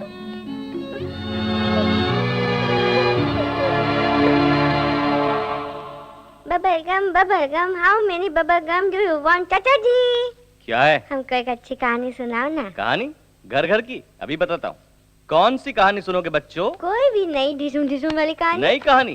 Bubble gum, how many bubble gum do you want? चाचा जी, क्या है? हमको एक अच्छी कहानी सुनाओ ना। कहानी? घर घर की? अभी बताता हूँ। कौन सी कहानी सुनोगे बच्चों? कोई भी नई ढिसुम ढिसुम वाली कहानी। नई कहानी?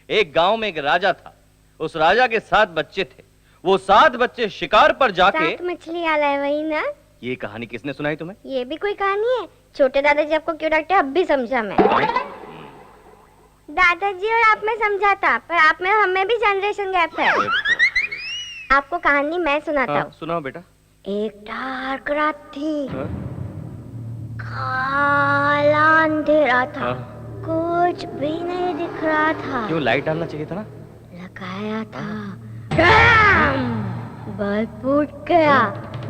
एक गांव में एक राजा था। उस राजा के 7 बच्चे थे। वो 7 बच्चे शिकार पर जाके 7 मछली आला है वही ना? ये कहानी किसने सुनाई तुम्हें? ये भी कोई कहानी है? छोटे दादाजी आपको क्यों डांटते अब भी समझा मैं। दादाजी और आप में समझा था, पर आप में हमें भी जनरेशन गैप है। आपको कहानी मैं सुनाता हूँ। सुनाओ बेटा। एक डार्क रात थी, काला अंधेरा था, कुछ भी नहीं दिख रहा था। क्यों, लाइट डालना चाहिए था ना? लगाया था, बल्ब फूट गया।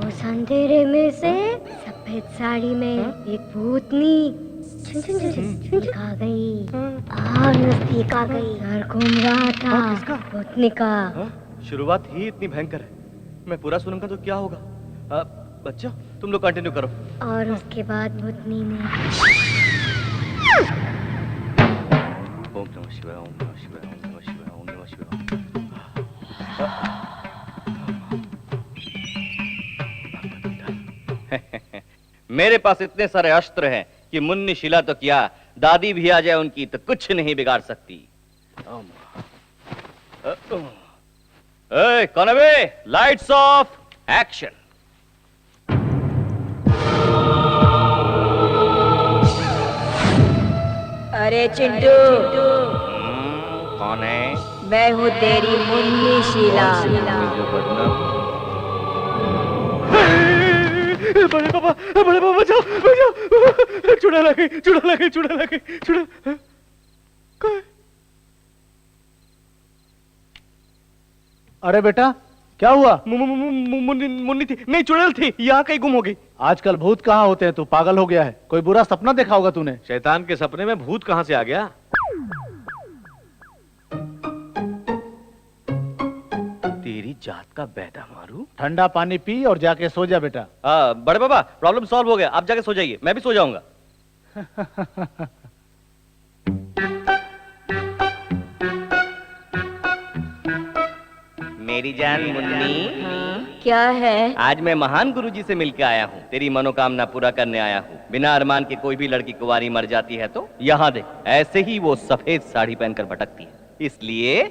उस अंधेरे में से सफेद साड़ी में एक भूतनी आ गई और नजदीक आ गई। सर घूम रहा था भूतनी का। शुरुआत ही इतनी भयंकर है, मैं पूरा सुनूंगा तो क्या होगा? बच्चों तुम लोग कंटिन्यू करो। और उसके बाद भूतनी ने ओम नमः शिवाय, ओम नमः शिवाय, ओम नमः शिवाय, ओम नमः शिवाय। मेरे पास इतने सारे अस्त्र हैं कि मुन्नी शिला तो क्या, दादी भी आ जाए उनकी तो कुछ नहीं बिगाड़ सकती। कौन है बे? Lights off, action. अरे चिंटू, कौन है? मैं हूँ तेरी मुन्नी शीला। बड़े पापा बचाओ बचाओ, चुड़ा लगे चुड़ा लगे चुड़ा लगे चुड़ा। अरे बेटा क्या हुआ? मुन्नी थी, नहीं चुड़ैल थी, यहाँ कहीं गुम हो गई। आजकल भूत कहाँ होते हैं? तू पागल हो गया है? कोई बुरा सपना देखा होगा तूने। शैतान के सपने में भूत कहाँ से आ गया? तेरी जात का बैदा मारू। ठंडा पानी पी और जाके सो जा बेटा। बड़े बाबा प्रॉब्लम सॉल्व हो गया, आप जाके सो जाइए, मैं भी सो जाऊंगा। मेरी जान मुन्नी। क्या है? आज मैं महान गुरुजी से मिलकर आया हूँ, तेरी मनोकामना पूरा करने आया हूँ। बिना अरमान के कोई भी लड़की कुंवारी मर जाती है तो यहाँ देख, ऐसे ही वो सफेद साड़ी पहनकर भटकती है। इसलिए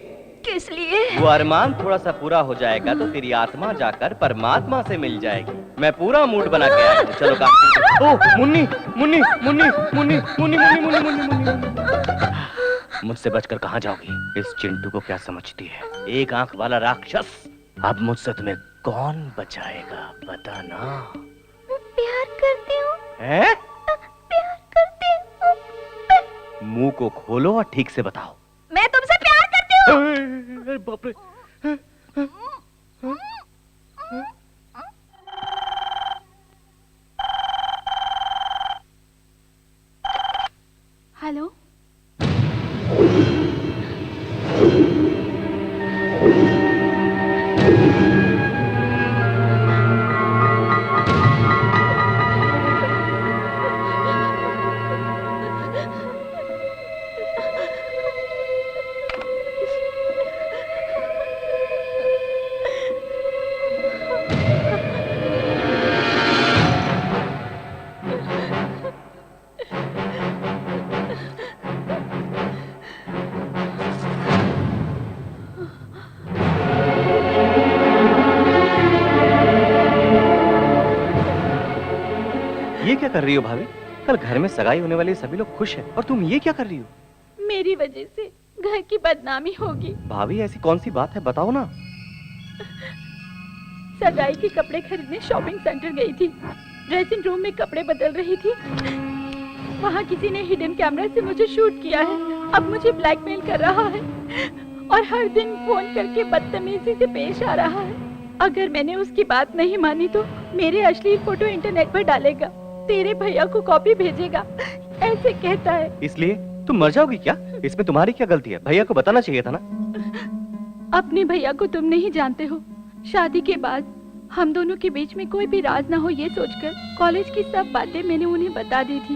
किस लिए? वो अरमान थोड़ा सा पूरा हो जाएगा तो तेरी आत्मा जाकर परमात्मा से मिल जाएगी। मैं पूरा मूड बना के आया हूँ, चलो काम। ओह मुन्नी मुन्नी मुन्नी मुन्नी मुन्नी मुन्नी मुन्नी मुन्नी। मुझसे बचकर कहाँ जाओगी? इस चिंटू को क्या समझती है, एक आंख वाला राक्षस। अब मुझसे तुम्हें कौन बचाएगा बताना। प्यार करती हूँ। हैं? प्यार करती हूँ। मुंह को खोलो और ठीक से बताओ। मैं तुमसे प्यार करती हूँ। अरे बाप रे। हेलो, ये क्या कर रही हो भाभी? कल घर में सगाई होने वाली सभी लोग खुश हैं और तुम ये क्या कर रही हो? मेरी वजह से घर की बदनामी होगी। भाभी ऐसी कौन सी बात है, बताओ ना। सगाई के कपड़े खरीदने शॉपिंग सेंटर गई थी। ड्रेसिंग रूम में कपड़े बदल रही थी, वहाँ किसी ने हिडन कैमरा से मुझे शूट किया है। अब मुझे ब्लैकमेल कर रहा है और हर दिन फोन करके बदतमीजी से पेश आ रहा है। अगर मैंने उसकी बात नहीं मानी तो मेरे अश्लील फोटो इंटरनेट पर डालेगा, तेरे भैया को कॉपी भेजेगा, ऐसे कहता है। इसलिए तुम मर जाओगी क्या? इसमें तुम्हारी क्या गलती है? भैया को बताना चाहिए था ना। अपने भैया को तुम नहीं जानते हो। शादी के बाद हम दोनों के बीच में कोई भी राज ना हो ये सोचकर कॉलेज की सब बातें मैंने उन्हें बता दी थी।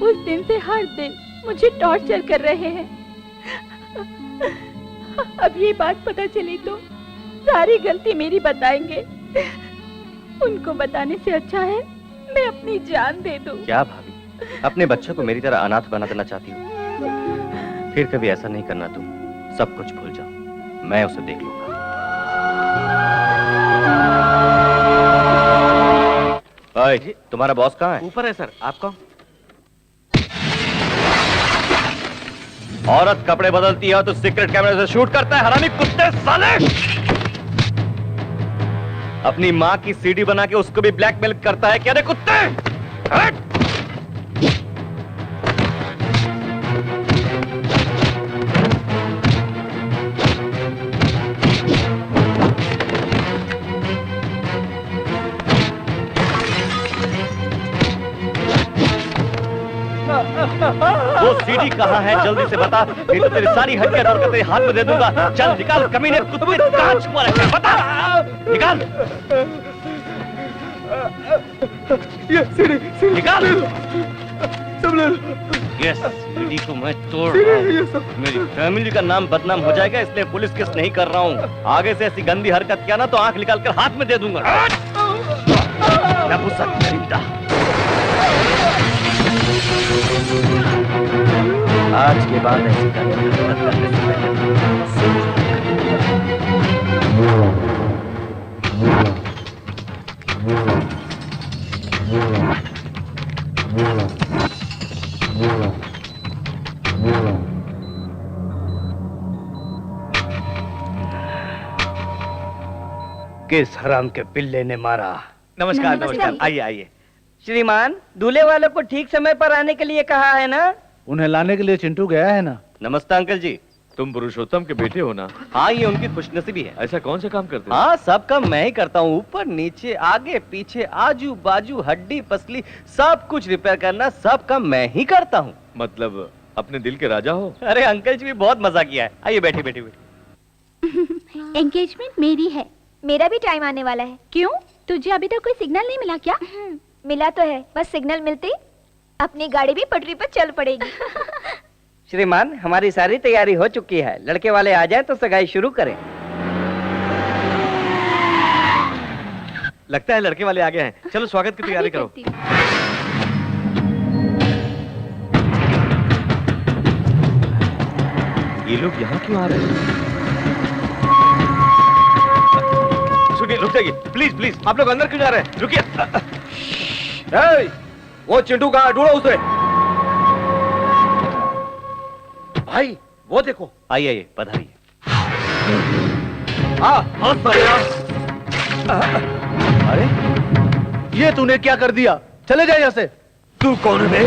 उस दिन से हर दिन मुझे टॉर्चर कर रहे हैं। अब ये बात पता चली तो सारी गलती मेरी बताएंगे। उनको बताने से अच्छा है मैं अपनी जान दे दूं। क्या भाभी, अपने बच्चों को मेरी तरह अनाथ बना देना चाहती हो? फिर कभी ऐसा नहीं करना तुम। सब कुछ भूल जाओ, मैं उसे देख लूंगा। ओए, तुम्हारा बॉस कहाँ है? ऊपर है सर। आप कौन? औरत कपड़े बदलती है तो सीक्रेट कैमरे से शूट करता है, हरामी कुत्ते साले! अपनी माँ की सीडी बना के उसको भी ब्लैकमेल करता है क्या रे कुत्ते? हट! वो सीडी कहाँ है जल्दी से बता, नहीं तो तेरी सारी हड्डियां तोड़ कर तेरे हाथ में दे दूंगा। चल निकाल कमीने कुत्ते, कहाँ छुपा रखा है बता, निकाल। ये सीडी निकाल। सब ले लो। ये सीडी को मैं तोड़ रहा हूँ। मेरी फैमिली का नाम बदनाम हो जाएगा, इसलिए पुलिस केस नहीं कर रहा हूँ। आगे से ऐसी गंदी हरकत किया ना तो आंख निकाल कर हाथ में दे दूंगा। नपुंसक दरिंदा। आज के बाद ऐसी गंदी हरकत करने से किस हराम के पिल्ले ने मारा? नमस्कार नमस्कार, आइए आइए। श्रीमान, दूल्हे वालों को ठीक समय पर आने के लिए कहा है ना? उन्हें लाने के लिए चिंटू गया है ना। नमस्ते अंकल जी। तुम पुरुषोत्तम के बेटे हो ना? हाँ, ये उनकी खुशनसीबी है। ऐसा कौन सा काम करते हो? हाँ, सब काम मैं ही करता हूँ। ऊपर नीचे आगे पीछे आजू बाजू हड्डी पसली सब कुछ रिपेयर करना, सब काम मैं ही करता हूँ। मतलब अपने दिल के राजा हो? अरे अंकल जी भी बहुत मजा किया है। आइए बैठिए बैठिए बैठिए। एंगेजमेंट मेरी है। मेरा भी टाइम आने वाला है। क्यों? तुझे अभी तक कोई सिग्नल नहीं मिला क्या? मिला तो है, बस सिग्नल मिलते ही अपनी गाड़ी भी पटरी पर चल पड़ेगी। श्रीमान, हमारी सारी तैयारी हो चुकी है। लड़के वाले आ जाएं तो सगाई शुरू करें। लगता है लड़के वाले आ गए हैं। चलो स्वागत की तैयारी करो। ये लोग यहाँ क्यों आ रहे हैं? सुनिए, रुक जाइए प्लीज प्लीज। आप लोग अंदर क्यों जा रहे हैं? रुकिए। वो चिंटू का ढूंढो उसे। भाई वो देखो। आइए आइए, पधारिए। अरे ये तूने क्या कर दिया? चले जाए यहाँ से। तू कौन है?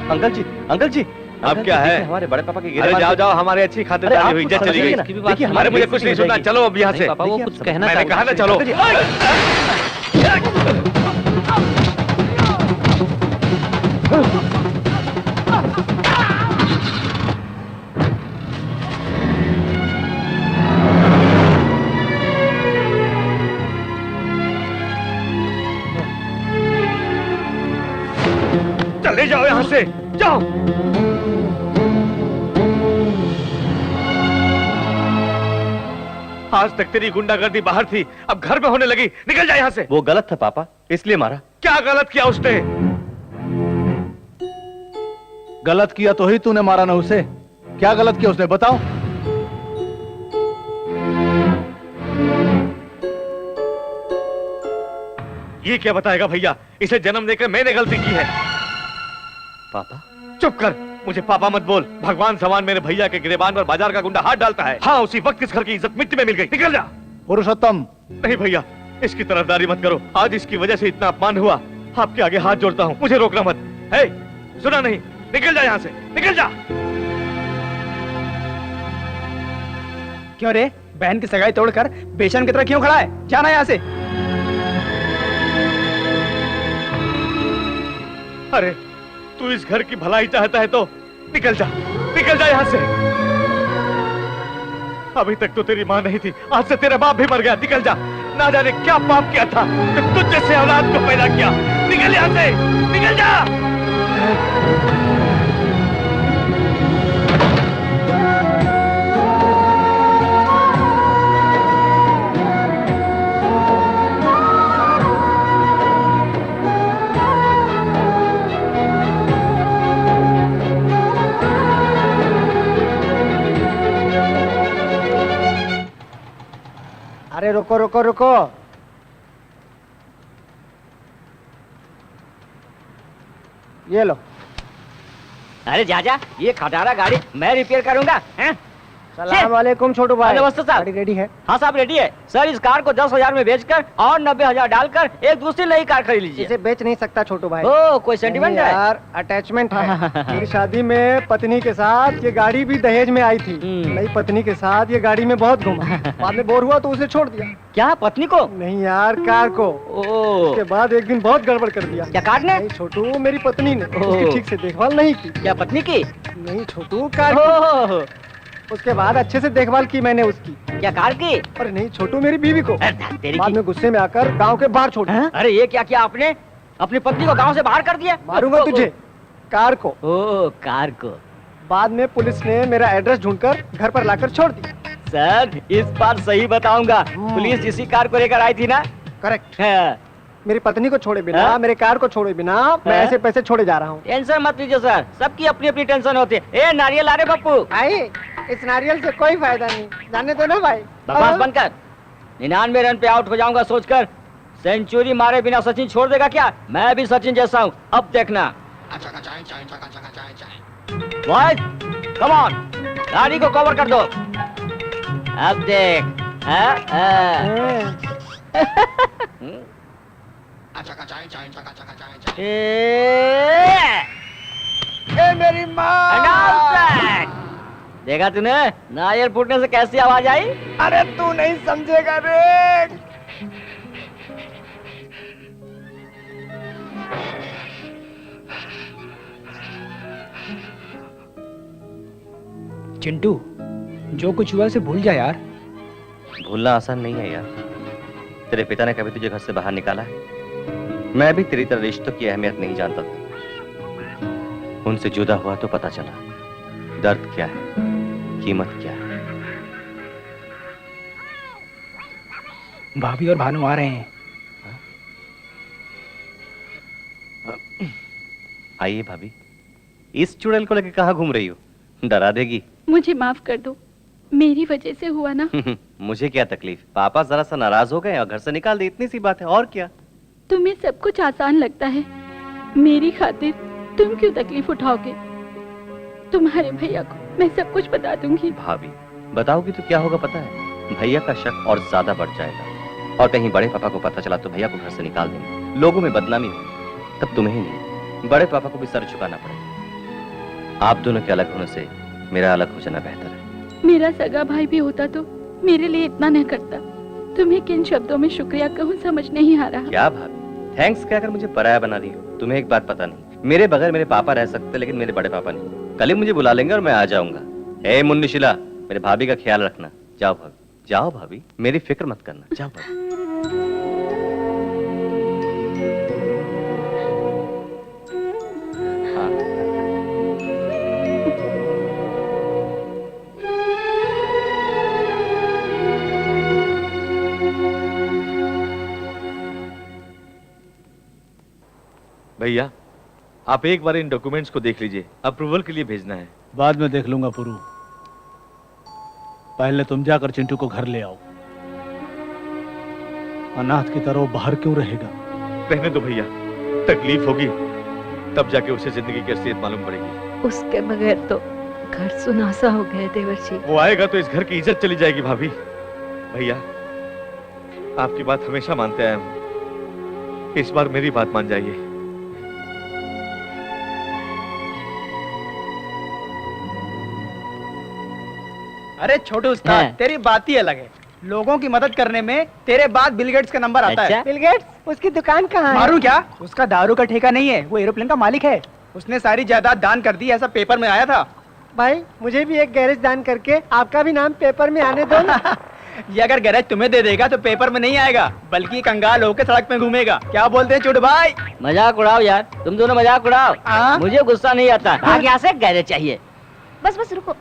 अंकल जी, अंकल जी। अब क्या है? हमारे बड़े पापा की अरे जाओ जाओ, हमारी अच्छी खातिरदारी हुई, इज्जत चली गई। अरे मुझे कुछ नहीं सुनना, चलो अब यहाँ से। पापा वो कुछ कहना मैंने कहा ना चलो। चले जाओ यहाँ से, जाओ। आज तक तेरी गुंडागर्दी बाहर थी, अब घर में होने लगी। निकल जा यहाँ से। वो गलत था पापा, इसलिए मारा। क्या गलत किया उसने? गलत किया तो ही तूने मारा ना उसे। क्या गलत किया उसने, बताओ। ये क्या बताएगा भैया? इसे जन्म देकर मैंने गलती की है। पापा? चुप कर, मुझे पापा मत बोल। भगवान समान मेरे भैया के गिरेबान पर बाजार का गुंडा हाथ डालता है। हाँ, उसी वक्त इस घर की इज्जत मिट्टी में मिल गई। निकल जा। पुरुषोत्तम। नहीं भैया, इसकी तरफदारी मत करो। आज इसकी वजह से इतना अपमान हुआ। आपके आगे हाथ जोड़ता हूँ, मुझे रोकना मत। है, सुना नहीं? निकल जा यहाँ से, निकल जा। क्यों रे, बहन की सगाई तोड़कर बेशर्म की तरह क्यों खड़ा है? जाना यहाँ से। अरे तू इस घर की भलाई चाहता है तो निकल जा, निकल जा यहाँ से। अभी तक तो तेरी माँ नहीं थी, आज से तेरा बाप भी मर गया। निकल जा। ना जाने क्या पाप किया था कि तुझ जैसे औलाद को पैदा किया। निकल यहाँ से, निकल जा। अरे रुको रुको रुको। ये लो। अरे जाजा, ये खटारा गाड़ी मैं रिपेयर करूंगा। हैं? सलाम वालेकुम छोटू भाई। नमस्ते साहब। गाड़ी रेडी है? हाँ साहब रेडी है। सर इस कार को 10,000 में बेचकर और 90,000 डालकर एक दूसरी नई कार खरीद लीजिए। इसे बेच नहीं सकता छोटू भाई। ओ, कोई सेंटिमेंट है? यार, अटैचमेंट है। मेरी शादी में पत्नी के साथ ये गाड़ी भी दहेज में आई थी। नई पत्नी के साथ ये गाड़ी में बहुत घूमा। बाद में बोर हुआ तो उसे छोड़ दिया। क्या, पत्नी को? नहीं यार, कार को। उसके बाद एक दिन बहुत गड़बड़ कर दिया। क्या कार ने? नहीं छोटू, मेरी पत्नी ने उसकी ठीक से देखभाल नहीं की। क्या पत्नी की? नहीं छोटू, कार की। उसके बाद अच्छे से देखभाल की मैंने उसकी। क्या कार की? अरे नहीं छोटू, मेरी बीवी को। बाद में गुस्से में आकर गांव के बाहर छोड़ दिया। अरे ये क्या किया आपने? अपनी पत्नी को गांव से बाहर कर दिया? मारूंगा तुझे। कार को। ओ, कार को। बाद में पुलिस ने मेरा एड्रेस ढूंढकर घर पर लाकर छोड़ दिया। सर इस बार सही बताऊंगा, पुलिस इसी कार को लेकर आई थी ना? करेक्ट। मेरी पत्नी को छोड़े बिना, मेरे कार को छोड़े बिना मैं ऐसे पैसे छोड़े जा रहा हूँ। टेंशन मत लीजिए सर, सबकी अपनी अपनी टेंशन होती है। ए नारियल आ रहे पप्पू। आई, इस नारियल से कोई फायदा नहीं, जाने दो ना भाई। बकवास बंद कर। 99 रन पे आउट हो जाऊंगा सोचकर सेंचुरी मारे बिना सचिन छोड़ देगा क्या? मैं भी सचिन जैसा हूँ, अब देखना। बॉयज कम ऑन, गाड़ी को कवर कर दो। अब देख। ए मेरी माँ। देखा तूने नारियल फूटने से कैसी आवाज आई? अरे तू नहीं समझेगा रे। चिंटू, जो कुछ हुआ उसे भूल जा यार। भूलना आसान नहीं है यार। तेरे पिता ने कभी तुझे घर से बाहर निकाला है? मैं भी तेरी तरह रिश्तों की अहमियत नहीं जानता था। उनसे जुदा हुआ तो पता चला दर्द क्या है, कीमत क्या है। भाभी और भानु आ रहे हैं। आइए भाभी। इस चुड़ैल को लेकर कहाँ घूम रही हो? डरा देगी। मुझे माफ कर दो, मेरी वजह से हुआ ना। मुझे क्या तकलीफ, पापा जरा सा नाराज हो गए और घर से निकाल दे, इतनी सी बात है, और क्या। तुम्हें सब कुछ आसान लगता है, मेरी खातिर तुम क्यों तकलीफ उठाओगे? तुम्हारे भैया को मैं सब कुछ बता दूंगी। भाभी बताओगी तो क्या होगा पता है? भैया का शक और ज्यादा बढ़ जाएगा, और कहीं बड़े पापा को पता चला तो भैया को घर से निकाल देंगे, लोगों में बदनामी होगी। तब तुम्हें ही नहीं, बड़े पापा को भी सर झुकाना पड़ेगा। आप दोनों के अलग होने से मेरा अलग हो जाना बेहतर है। मेरा सगा भाई भी होता तो मेरे लिए इतना नहीं करता। तुम्हें किन शब्दों में शुक्रिया कहूँ समझ नहीं आ रहा। क्या भाभी, थैंक्स कहकर मुझे पराया बना रही हो? तुम्हें एक बात पता नहीं, मेरे बगैर मेरे पापा रह सकते लेकिन मेरे बड़े पापा नहीं। कल ही मुझे बुला लेंगे और मैं आ जाऊंगा। ए मुन्नी शिला, मेरे भाभी का ख्याल रखना। जाओ भाभी, जाओ भाभी, मेरी फिक्र मत करना, जाओ भाभी। भैया आप एक बार इन डॉक्यूमेंट्स को देख लीजिए, अप्रूवल के लिए भेजना है। बाद में देख लूंगा पुरू, पहले तुम जाकर चिंटू को घर ले आओ। अनाथ की तरह बाहर क्यों रहेगा? रहने दो भैया, तकलीफ होगी तब जाके उसे जिंदगी की असलियत मालूम पड़ेगी। उसके बगैर तो घर सुनासा हो गया देवर्षि। वो आएगा तो इस घर की इज्जत चली जाएगी भाभी। भैया, आपकी बात हमेशा मानते आया हूं, इस बार मेरी बात मान जाइए। अरे छोटू उस्ताद, तेरी बात ही अलग है। लोगों की मदद करने में तेरे बाद बिल गेट्स का नंबर आता है। बिल गेट्स, उसकी दुकान कहाँ है? मारू क्या? उसका दारू का ठेका नहीं है, वो एरोप्लेन का मालिक है। उसने सारी जायदाद दान कर दी, ऐसा पेपर में आया था। भाई मुझे भी एक गैरेज दान करके आपका भी नाम पेपर में आने दो। ये अगर गैरेज तुम्हें दे देगा तो पेपर में नहीं आएगा, बल्कि कंगाल होकर सड़क में घूमेगा। क्या बोलते हैं छोटू भाई? मजाक उड़ाओ यार, तुम दोनों मजाक उड़ाओ। मुझे गुस्सा नहीं आता। भाग यहाँ से, गैरेज चाहिए। बस बस रुको।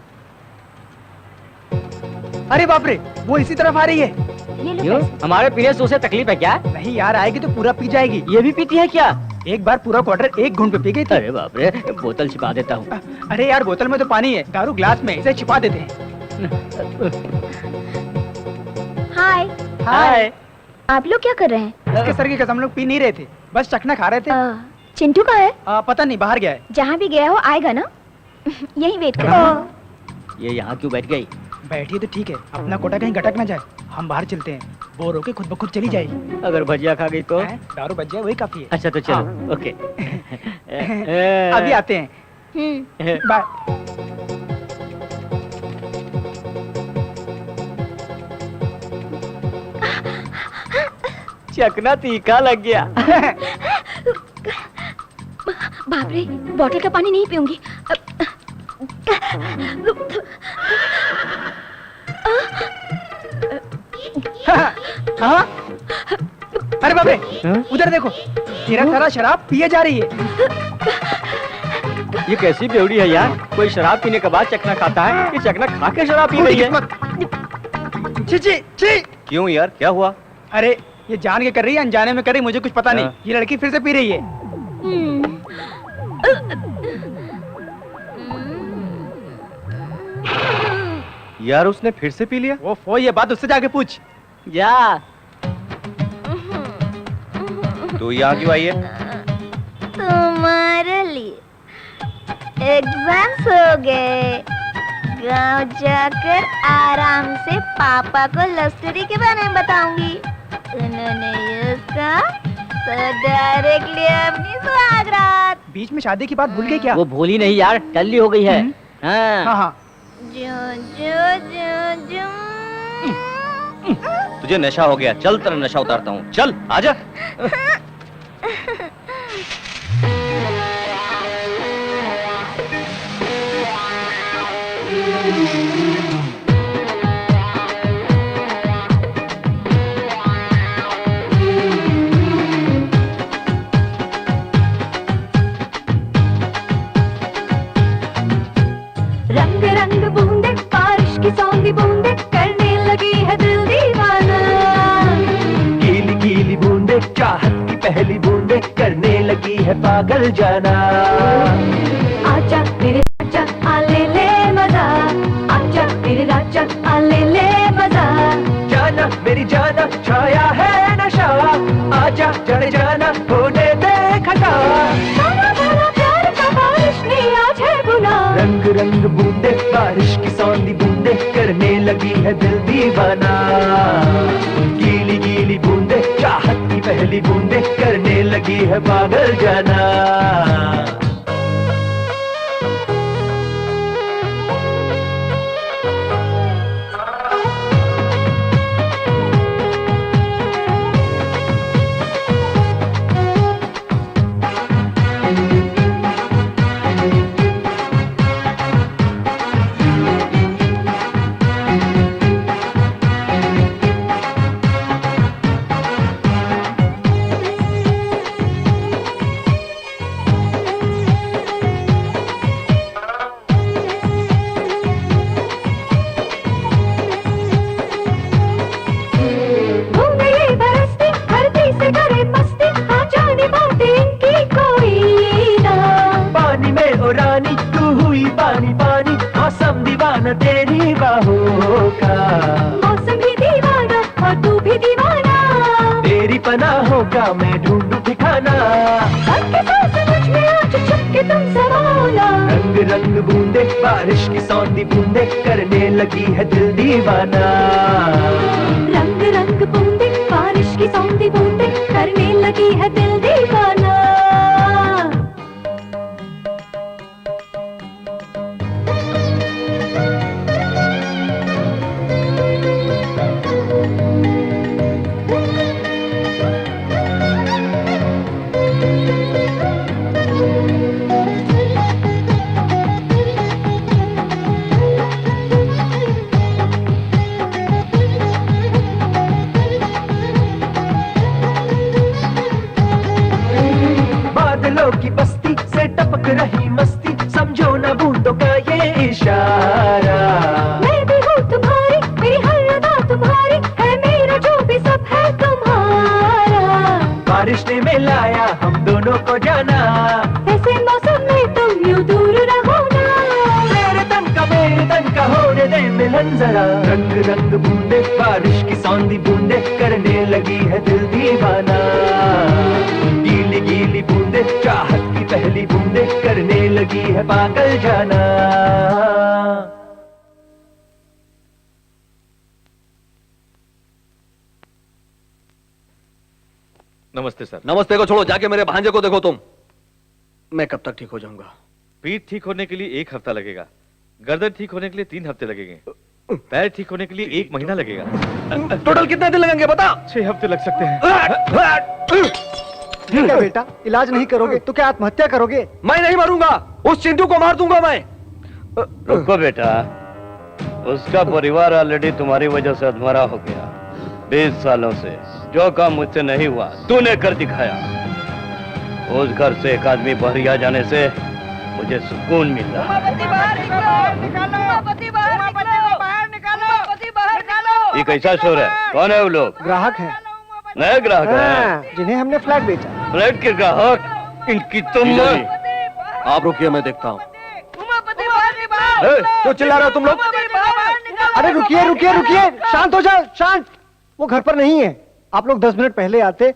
अरे बाप रे, वो इसी तरफ आ रही है। क्यों? हमारे पीने से उसे तकलीफ है क्या? नहीं यार, आएगी तो पूरा पी जाएगी। ये भी पीती है क्या? एक बार पूरा क्वार्टर एक घूंट पे पी गई थी। अरे बाप रे, बोतल छिपा देता हूँ। अरे यार, बोतल में तो पानी है, दारू ग्लास में, इसे छिपा देते हैं। हाय। हाय। आप लोग क्या कर रहे हैं? इसके सर की कसम, लोग पी नहीं रहे थे, बस चखना खा रहे थे। चिंटू कहाँ है? पता नहीं, बाहर गया है। जहाँ भी गया हो आएगा ना। यही वेट कर। ये यहाँ क्यों बैठ गई? बैठी तो ठीक है, अपना कोटा कहीं गटक ना जाए। हम बाहर चलते हैं, बोर होके खुद ब खुद चली जाएगी। अगर भजिया खा गई तो? दारू बच जाए वही काफी है। अच्छा तो चलो। ओके। अभी आते हैं। बाय। चखना तीखा लग गया। बाप रे, बॉटल का पानी नहीं पीऊंगी। हाँ? अरे बाप रे, उधर देखो, तेरा सारा शराब पिए जा रही है। ये कैसी बेवड़ी है यार? कोई शराब पीने के बाद चखना खाता है, ये चखना खा के शराब पी रही है। छी छी छी। क्यों यार, क्या हुआ? अरे ये जान के कर रही है, अनजाने में कर रही, मुझे कुछ पता नहीं। ये लड़की फिर से पी रही है। यार उसने फिर से पी लिया? वो ये बात उससे जाके पूछ। जा। तो यहाँ क्यों आई है? तुम्हारे लिए एग्जाम्स हो गए, गांव जाकर आराम से पापा को लव स्टोरी के बारे में बताऊंगी। उन्होंने उसका तो डायरेक्टली अपनी सुहागरात। बीच में शादी की बात भूल गई क्या? वो भूली नहीं यार, टल्ली हो गई है। हाँ हाँ। तुझे नशा हो गया, चल तेरा नशा उतारता हूँ, चल आजा। रंग रंग बूंदे, बारिश की सौंधी बूंदे, करने लगी है दिल दीवाना। गीली गीली बूंदे, चाहत की पहली बूंदे, करने लगी है पागल जाना। आजा मेरे राजा, आ ले ले मजा, आजा मेरे राजा, आ ले ले मजा। जाना मेरी जाना, छाया है नशा, आजा चढ़ जाना, होने दे खटा। प्यार का बारिश ने आज है बुला। रंग रंग बूंदे, बारिश की सौंधी बूंदे, करने लगी है दिल दीवाना। गीली गीली बूंदे, चाहत की पहली बूंदे, करने लगी है पागल जाना। तेरी बाहों का मौसम भी दीवाना और तू भी दीवाना। तेरी पनाहों का मैं ढूंढूं ठिकाना। रंग बूंदे बारिश की सौंधी बूंदे करने लगी है दिल दीवाना। रंग रंग बूंदे बारिश की सौंधी बूंदे करने लगी है दिल दीवाना। बादलों की बस्ती से टपक रही मस्ती समझो ना बूंदों का ये इशारा। मैं भी हूँ तुम्हारी मेरी हर अदा तुम्हारी है मेरा जो भी सब है तुम्हारा। बारिश ने मिलाया हम दोनों को जाना ऐसे मौसम में तुम यूं दूर रहो ना। मेरे तन का होने दे मिलन जरा। रंग रंग बूंदे बारिश की सौंधी बूंदे करने लगी है दिल दीवाना। गीली गीली बूंदे चाहत की पहली बूंदे करने लगी है पागल जाना। नमस्ते सर। नमस्ते को छोड़ो, जाके मेरे भांजे को देखो तुम। मैं कब तक ठीक हो जाऊंगा? पीठ ठीक होने के लिए 1 हफ्ता लगेगा, गर्दन ठीक होने के लिए 3 हफ्ते लगेंगे, पैर ठीक होने के लिए 1 महीना लगेगा। टोटल कितने दिन लगेंगे बता? 6 हफ्ते लग सकते हैं। ठीक है बेटा, इलाज नहीं करोगे तो क्या आत्महत्या करोगे? मैं नहीं मरूंगा, उस चिंटू को मार दूंगा मैं। रुको बेटा, उसका परिवार ऑलरेडी तुम्हारी वजह से अधमरा हो गया। 20 सालों से जो काम मुझसे नहीं हुआ तूने कर दिखाया। उस घर से एक आदमी बहरिया जाने से मुझे सुकून मिल रहा है। ये कैसा शोर है? कौन है वो लोग? ग्राहक है। नए ग्राहक हाँ, हैं? जिन्हें हमने फ्लैट बेचा। फ्लैट के ग्राहक? इनकी तुम आप रुकिए, मैं देखता हूँ। क्यों चिल्ला रहे हो तुम लोग? अरे रुकिए रुकिए रुकिए, शांत हो जाओ, शांत। वो घर पर नहीं है। आप लोग 10 मिनट पहले आते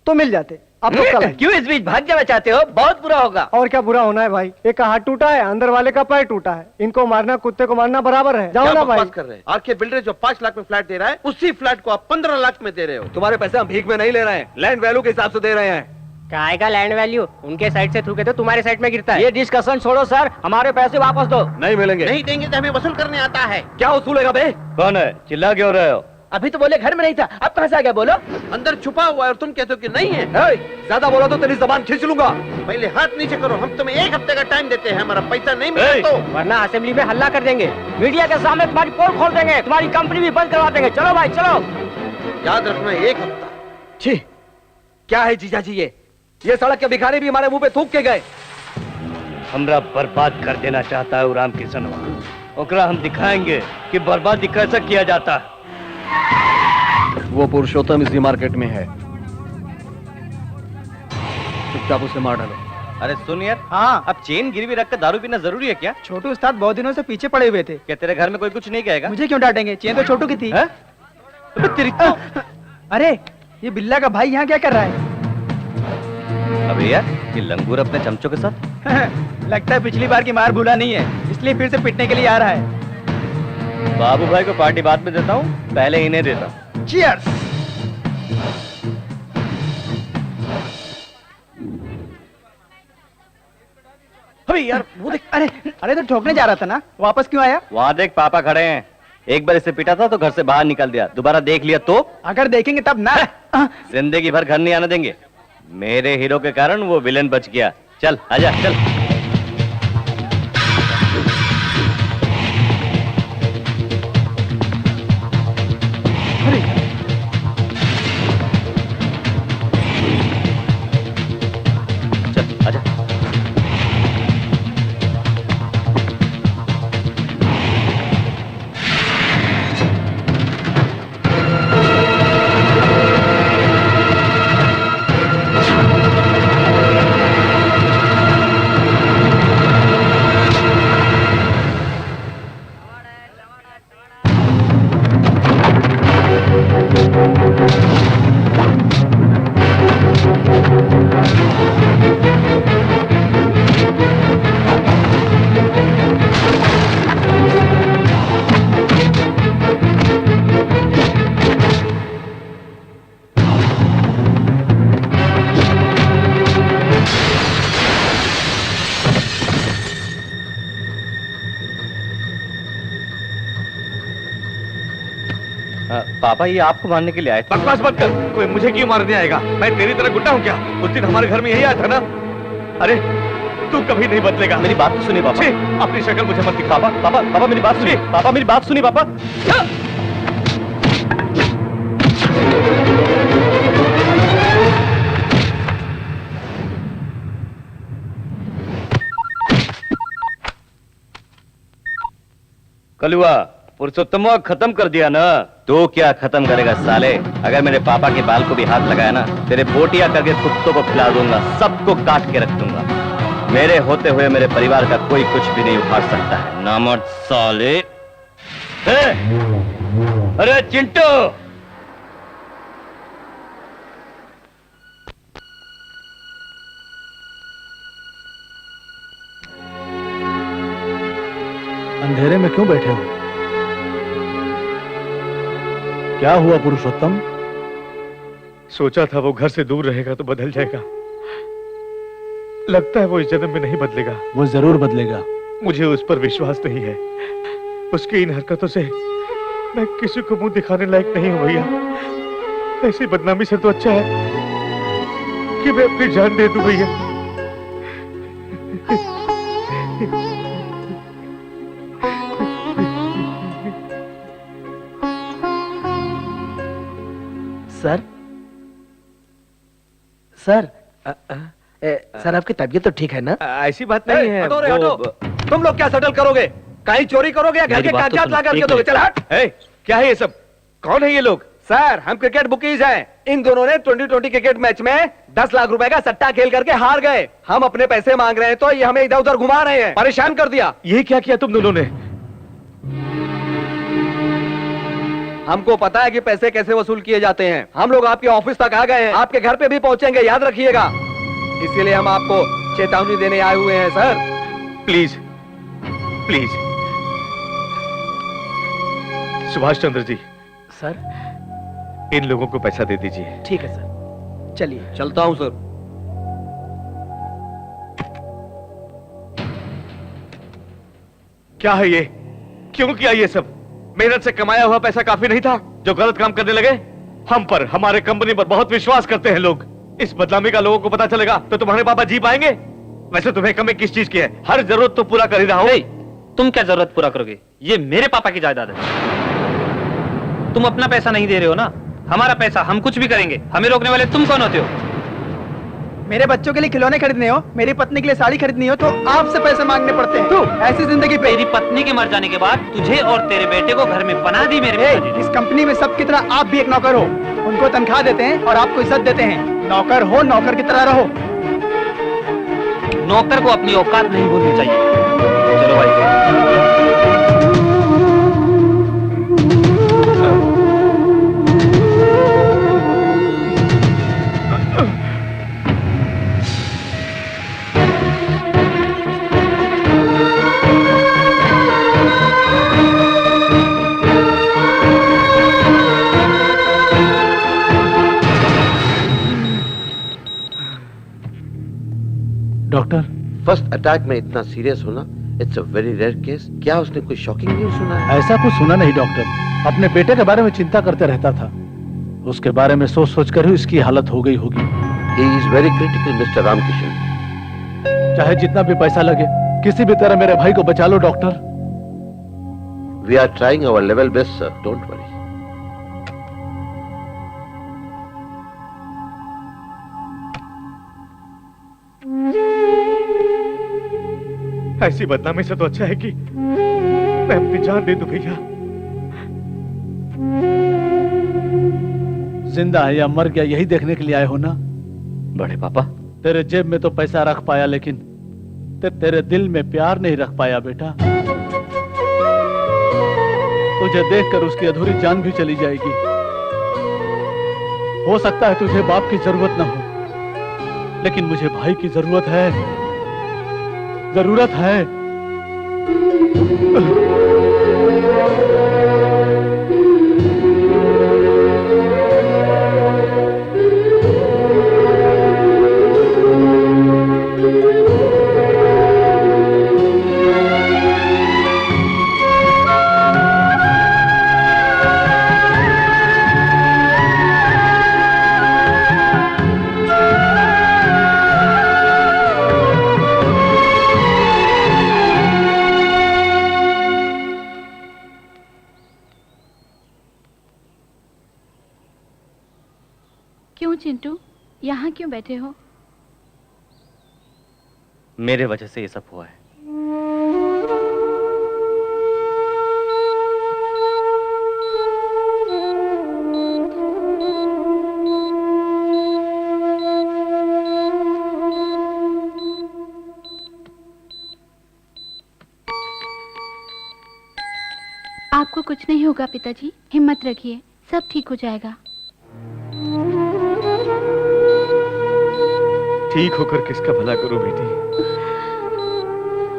तो मिल जाते। आप लोग कल आए। क्यों इस बीच भाग जाना चाहते हो? बहुत बुरा होगा। और क्या बुरा होना है भाई? एक का हाथ टूटा है, अंदर वाले का पैर टूटा है। इनको मारना कुत्ते को मारना बराबर है। जाओ क्या ना भाई। बकवास कर रहे हैं? आरके बिल्डर जो 5 लाख में फ्लैट दे रहा है, उसी फ्लैट को आप 15 लाख में दे रहे हो। तुम्हारे पैसे हम भीख में नहीं ले रहे हैं, लैंड वैल्यू के हिसाब से दे रहे हैं। काय का लैंड वैल्यू? उनके साइड से थूके तो तुम्हारे साइड में गिरता है। ये डिस्कशन छोड़ो सर, हमारे पैसे वापस दो। नहीं मिलेंगे। नहीं देंगे तो हमें वसूल करने आता है। क्या वसूलेगा बे? कौन है? चिल्ला क्यों रहे हो? अभी तो बोले घर में नहीं था, अब कहाँ से आ गया? बोलो। अंदर छुपा हुआ है और तुम कहते हो कि नहीं है। ज्यादा बोला तो तेरी जबान खींच लूंगा। पहले हाथ नीचे करो, हम तुम्हें 1 हफ्ते का टाइम देते हैं। हमारा पैसा नहीं मिला तो वरना असेंबली में हल्ला कर देंगे। मीडिया के सामने तुम्हारी पोल खोल देंगे, तुम्हारी कंपनी भी बंद करवा देंगे। चलो भाई चलो। याद रखना 1 हफ्ता। छी, क्या है जीजा जी ये सड़क के भिखारी भी हमारे मुंह पे थूक के गए। हमरा बर्बाद कर देना चाहता है राम किशन। ओकरा हम दिखाएंगे कि बर्बादी कैसे किया जाता है। वो पुरुषोत्तम इसी मार्केट में है, चुपचाप उसे मार डालो। अरे सुन यार, हाँ, अब चेन गिरवी रखकर दारू पीना जरूरी है क्या? छोटू उस्ताद बहुत दिनों से पीछे पड़े हुए थे। क्या तेरे घर में कोई कुछ नहीं कहेगा? मुझे क्यों डांटेंगे? चेन तो छोटू की थी। तेरी अरे ये बिल्ला का भाई यहाँ क्या कर रहा है? अबे यार, ये लंगूर अपने चमचों के साथ लगता है पिछली बार की मार भूला नहीं है, इसलिए फिर से पिटने के लिए आ रहा है। बाबू भाई को पार्टी बाद में देता हूँ, पहले इन्हें देता हूँ। Cheers! अरे यार वो देख, अरे तो ठोकने जा रहा था ना, वापस क्यों आया? वहाँ देख पापा खड़े हैं। एक बार इसे पीटा था तो घर से बाहर निकल दिया, दोबारा देख लिया तो? अगर देखेंगे तब ना। जिंदगी भर घर नहीं आने देंगे। मेरे हीरो के कारण वो विलेन बच गया। चल आजा चल। चल आजा। पापा ये आपको मारने के लिए आए थे। बकवास मत कर, कोई मुझे क्यों मारने आएगा? मैं तेरी तरह गुंडा हूँ क्या? उस दिन हमारे घर में यही आया था ना। अरे तू कभी नहीं बदलेगा। मेरी बात तो सुनिए पापा। अपनी शक्ल मुझे मत दिखा। पापा मेरी बात सुनिए। पापा मेरी बात सुनिए पापा। कलुआ पुरुषोत्तम खत्म कर दिया ना। तो क्या खत्म करेगा साले? अगर मेरे पापा के बाल को भी हाथ लगाया ना, तेरे बोटिया करके कुत्तों को खिला दूंगा, सबको काट के रख दूंगा। मेरे होते हुए मेरे परिवार का कोई कुछ भी नहीं उखाड़ सकता है। नामर्द साले। अरे चिंटू, अंधेरे में क्यों बैठे हो? क्या हुआ पुरुषोत्तम? सोचा था वो घर से दूर रहेगा तो बदल जाएगा। लगता है वो इस जन्म में नहीं बदलेगा। वो जरूर बदलेगा। मुझे उस पर विश्वास नहीं है। उसकी इन हरकतों से मैं किसी को मुंह दिखाने लायक नहीं हूं भैया। ऐसी बदनामी से तो अच्छा है कि मैं अपनी जान दे दूं भैया। सर सर सर आपकी तबीयत तो ठीक है ना? ऐसी बात नहीं है। हटो रे, हटो। तुम लोग क्या सेटल करोगे? कहीं चोरी करोगे या घर के कागजात ला करके दोगे? चल हट। क्या है ये सब? कौन है ये लोग? सर हम क्रिकेट बुकीज हैं। इन दोनों ने 2020 क्रिकेट मैच में 10 लाख रुपए का सट्टा खेल करके हार गए। हम अपने पैसे मांग रहे हैं तो ये हमें इधर उधर घुमा रहे हैं, परेशान कर दिया। ये क्या किया तुम दोनों ने? हमको पता है कि पैसे कैसे वसूल किए जाते हैं। हम लोग आपके ऑफिस तक आ गए हैं, आपके घर पे भी पहुंचेंगे, याद रखिएगा। इसीलिए हम आपको चेतावनी देने आए हुए हैं sir. Please please. Subhash Chandra ji. Sir इन लोगों को पैसा दे दीजिए। ठीक है सर, चलिए। चलता हूं सर। क्या है ये? क्यों किया ये सब? मेहनत से कमाया हुआ पैसा काफी नहीं था जो गलत काम करने लगे? हम पर, हमारे कंपनी पर बहुत विश्वास करते हैं लोग। इस बदनामी का लोगों को पता चलेगा तो तुम्हारे पापा जी पाएंगे? वैसे तुम्हें कमी किस चीज की है? हर जरूरत तो पूरा कर ही रहा हूं। तुम क्या जरूरत पूरा करोगे? ये मेरे पापा की जायदाद है। तुम अपना पैसा नहीं दे रहे हो ना, हमारा पैसा, हम कुछ भी करेंगे। हमें रोकने वाले तुम कौन होते हो? मेरे बच्चों के लिए खिलौने खरीदने हो, मेरी पत्नी के लिए साड़ी खरीदनी हो तो आपसे पैसे मांगने पड़ते हैं। तू ऐसी जिंदगी पे। तेरी पत्नी के मर जाने के बाद तुझे और तेरे बेटे को घर में पनाह दी मेरे पिताजी ने। इस कंपनी में सबकी तरह आप भी एक नौकर हो। उनको तनख्वाह देते हैं और आपको इज्जत देते हैं। नौकर हो, नौकर की तरह रहो। नौकर को अपनी औकात नहीं भूलनी चाहिए। चलो भाई। डॉक्टर, फर्स्ट अटैक में इतना सीरियस होना, it's a very rare case. क्या उसने कोई शॉकिंग न्यूज़ सुना है? ऐसा कुछ सुना नहीं डॉक्टर। अपने बेटे के बारे में चिंता करते रहता था। उसके बारे में सोच सोच कर ही इसकी हालत हो गई होगी। He is very critical, mister Ramkishan. चाहे जितना भी पैसा लगे, किसी भी तरह मेरे भाई को बचा लो doctor. We are trying our level best, sir. Don't worry. ऐसी बदनामी से तो अच्छा है कि मैं अपनी जान दे दूं भैया। जिंदा है या मर गया यही देखने के लिए आए हो ना? बड़े पापा, तेरे जेब में तो पैसा रख पाया लेकिन तेरे दिल में प्यार नहीं रख पाया बेटा। तुझे देखकर उसकी अधूरी जान भी चली जाएगी। हो सकता है तुझे बाप की जरूरत ना हो, लेकिन मुझे भाई की जरूरत है, जरूरत है। क्यों चिंटू, यहाँ क्यों बैठे हो? मेरे वजह से ये सब हुआ है। आपको कुछ नहीं होगा पिताजी, हिम्मत रखिए, सब ठीक हो जाएगा। ठीक होकर किसका भला करूं बेटी?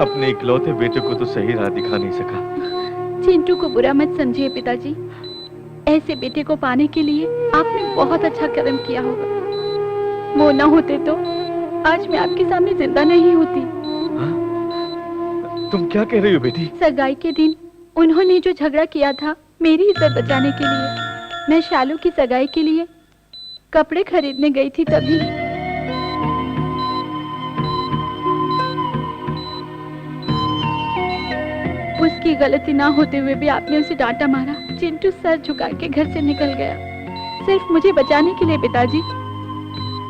अपने इकलौते बेटे को तो सही राह दिखा नहीं सका। चिंटू को बुरा मत समझिए पिताजी, ऐसे बेटे को पाने के लिए आपने बहुत अच्छा कर्म किया होगा। वो न होते तो आज मैं आपके सामने जिंदा नहीं होती। तुम क्या कह रही हो बेटी? सगाई के दिन उन्होंने जो झगड़ा किया था मेरी इज्जत बचाने के लिए, मैं शालू की सगाई के लिए कपड़े खरीदने गई थी, तभी उसकी गलती ना होते हुए भी आपने उसे डांटा मारा। चिंटू सर झुका के घर से निकल गया, सिर्फ मुझे बचाने के लिए। पिताजी,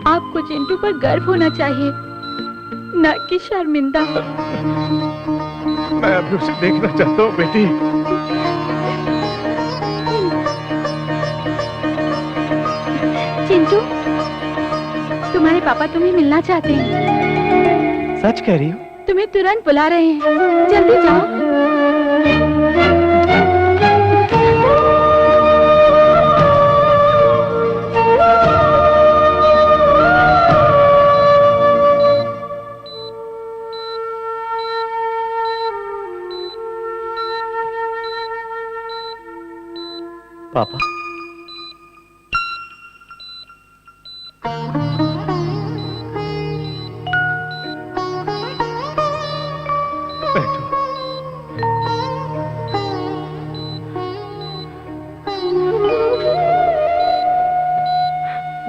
आपको चिंटू पर गर्व होना चाहिए, न कि शर्मिंदा। मैं अभी उसे देखना चाहता हूँ बेटी। चिंटू, तुम्हारे पापा तुम्हें मिलना चाहते हैं। सच कह रही हो? तुम्हें तुरंत बुला रहे हैं, जल्दी जाओ। पापा,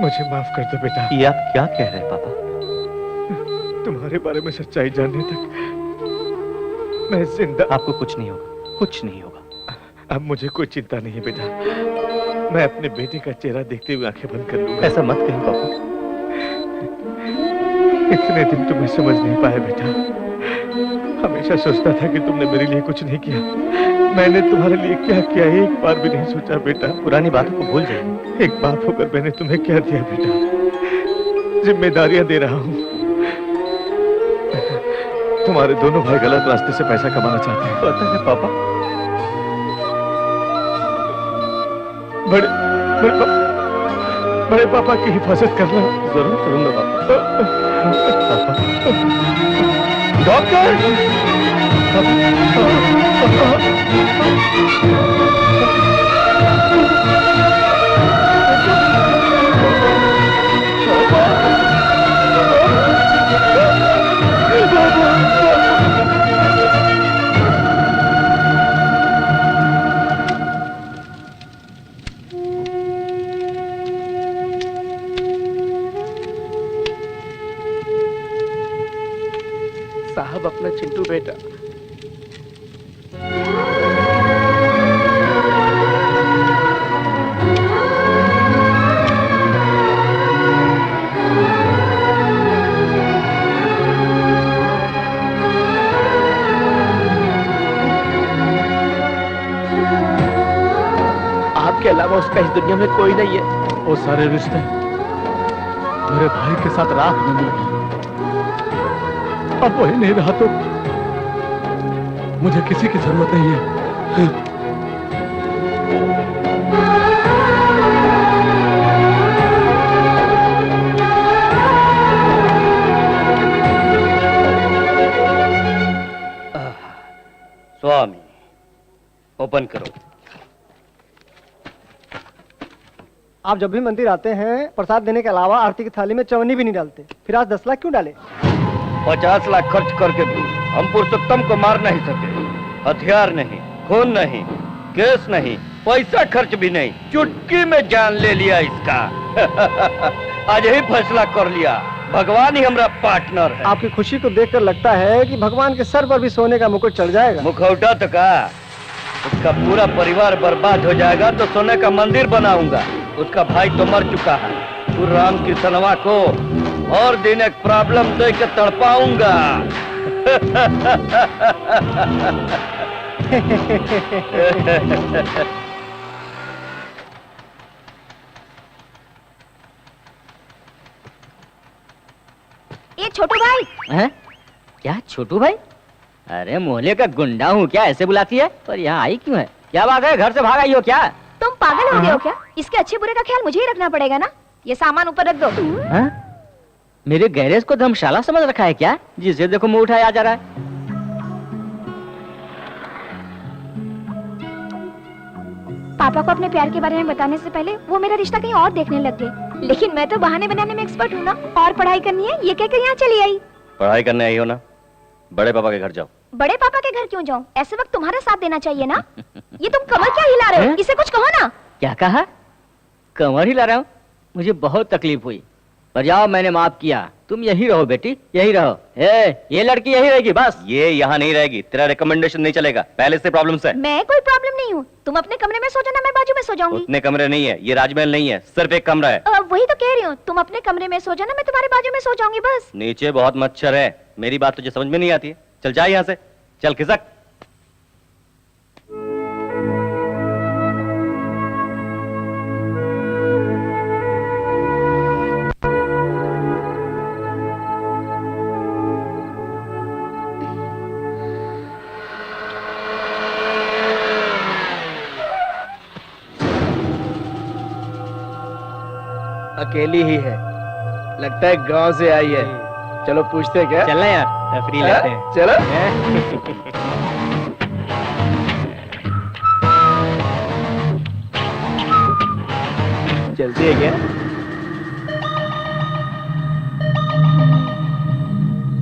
मुझे माफ कर दो बेटा। ये आप क्या कह रहे हैं पापा? तुम्हारे बारे में सच्चाई जानने तक मैं जिंदा। आपको कुछ नहीं होगा, कुछ नहीं होगा। अब मुझे कोई चिंता नहीं है बेटा, मैं अपने बेटे का चेहरा देखते हुए आंखें बंद कर लूंगा। ऐसा मत कहिए पापा। इतने दिन तुम्हें समझ नहीं पाया बेटा, हमेशा सोचता था कि तुमने मेरे लिए कुछ नहीं किया। मैंने तुम्हारे लिए क्या किया एक बार भी नहीं सोचा बेटा। पुरानी बातों को भूल जाइए। एक बाप होकर मैंने तुम्हें क्या दिया बेटा? जिम्मेदारियां दे रहा हूँ। तुम्हारे दोनों भाई गलत रास्ते से पैसा कमाना चाहते हैं। पता है पापा, बड़े पापा की हिफाजत करना। जरूर करूंगा पापा। डॉक्टर! साहब, अपना चिंटू बेटा। आपके अलावा उसका इस दुनिया में कोई नहीं है। वो सारे रिश्ते मेरे भाई के साथ राख में मिल गए। अब वही नहीं रहा तो मुझे किसी की जरूरत नहीं है। स्वामी, ओपन करो। आप जब भी मंदिर आते हैं प्रसाद देने के अलावा आरती की थाली में चवन्नी भी नहीं डालते, फिर आज 10 लाख क्यों डाले? 50 लाख खर्च करके भी हम पुरुषोत्तम को मार नहीं सके। हथियार नहीं, खून नहीं, केस नहीं, पैसा खर्च भी नहीं, चुटकी में जान ले लिया इसका। आज ही फैसला कर लिया, भगवान ही हमारा पार्टनर है। आपकी खुशी को देखकर लगता है कि भगवान के सर पर भी सोने का मुकुट चढ़ जाएगा। मुखौटा तो का, उसका पूरा परिवार बर्बाद हो जाएगा तो सोने का मंदिर बनाऊंगा। उसका भाई तो मर चुका है, तू राम किसनवा को और दिन एक प्रॉब्लम दे के तड़पाऊंगा। ये छोटू भाई। हैं? क्या छोटू भाई? अरे मोहल्ले का गुंडा हूँ क्या, ऐसे बुलाती है? पर यहाँ आई क्यों है? क्या बात है, घर से भाग आई हो क्या? तुम पागल हो गए हो क्या? इसके अच्छे बुरे का ख्याल मुझे ही रखना पड़ेगा ना। ये सामान ऊपर रख दो। हाँ? मेरे गैरेज को धर्मशाला समझ रखा है क्या? जिसे देखो मुंह उठाया जा रहा है। पापा को अपने प्यार के बारे में बताने से पहले वो मेरा रिश्ता कहीं और देखने लग गए। लेकिन मैं तो बहाने बनाने में एक्सपर्ट हूँ ना। और पढ़ाई करनी है ये कहकर यहाँ चली आई। पढ़ाई करने आई हो ना, बड़े पापा के घर जाओ। बड़े पापा के घर क्यों जाऊँ? ऐसे वक्त तुम्हारा साथ देना चाहिए ना। ये तुम कमर क्या हिला रहे हो? इसे कुछ कहो ना। क्या कहा? कमर हिला रहा हूँ? मुझे बहुत तकलीफ हुई, पर जाओ, मैंने माफ किया। तुम यही रहो बेटी, यही रहो। ये लड़की यही रहेगी बस। ये यहाँ नहीं रहेगी, तेरा रिकमेंडेशन नहीं चलेगा, पहले से प्रॉब्लम्स है। मैं कोई प्रॉब्लम नहीं हूँ। तुम अपने कमरे में सो जाना, मैं बाजू में सो जाऊंगी। उतने कमरे नहीं है, ये राजमहल नहीं है, सिर्फ एक कमरा है। वही तो कह रही हूँ, तुम अपने कमरे में सो जाना, मैं तुम्हारे बाजू में सो जाऊंगी बस। नीचे बहुत मच्छर है, मेरी बात तुझे समझ में नहीं आती है। चल जा यहाँ से, चल खिसक। अकेली ही है, लगता है गांव से आई है। चलो पूछते हैं क्या? चलना यार, फ्री लेते हैं। चलो। चलती है क्या?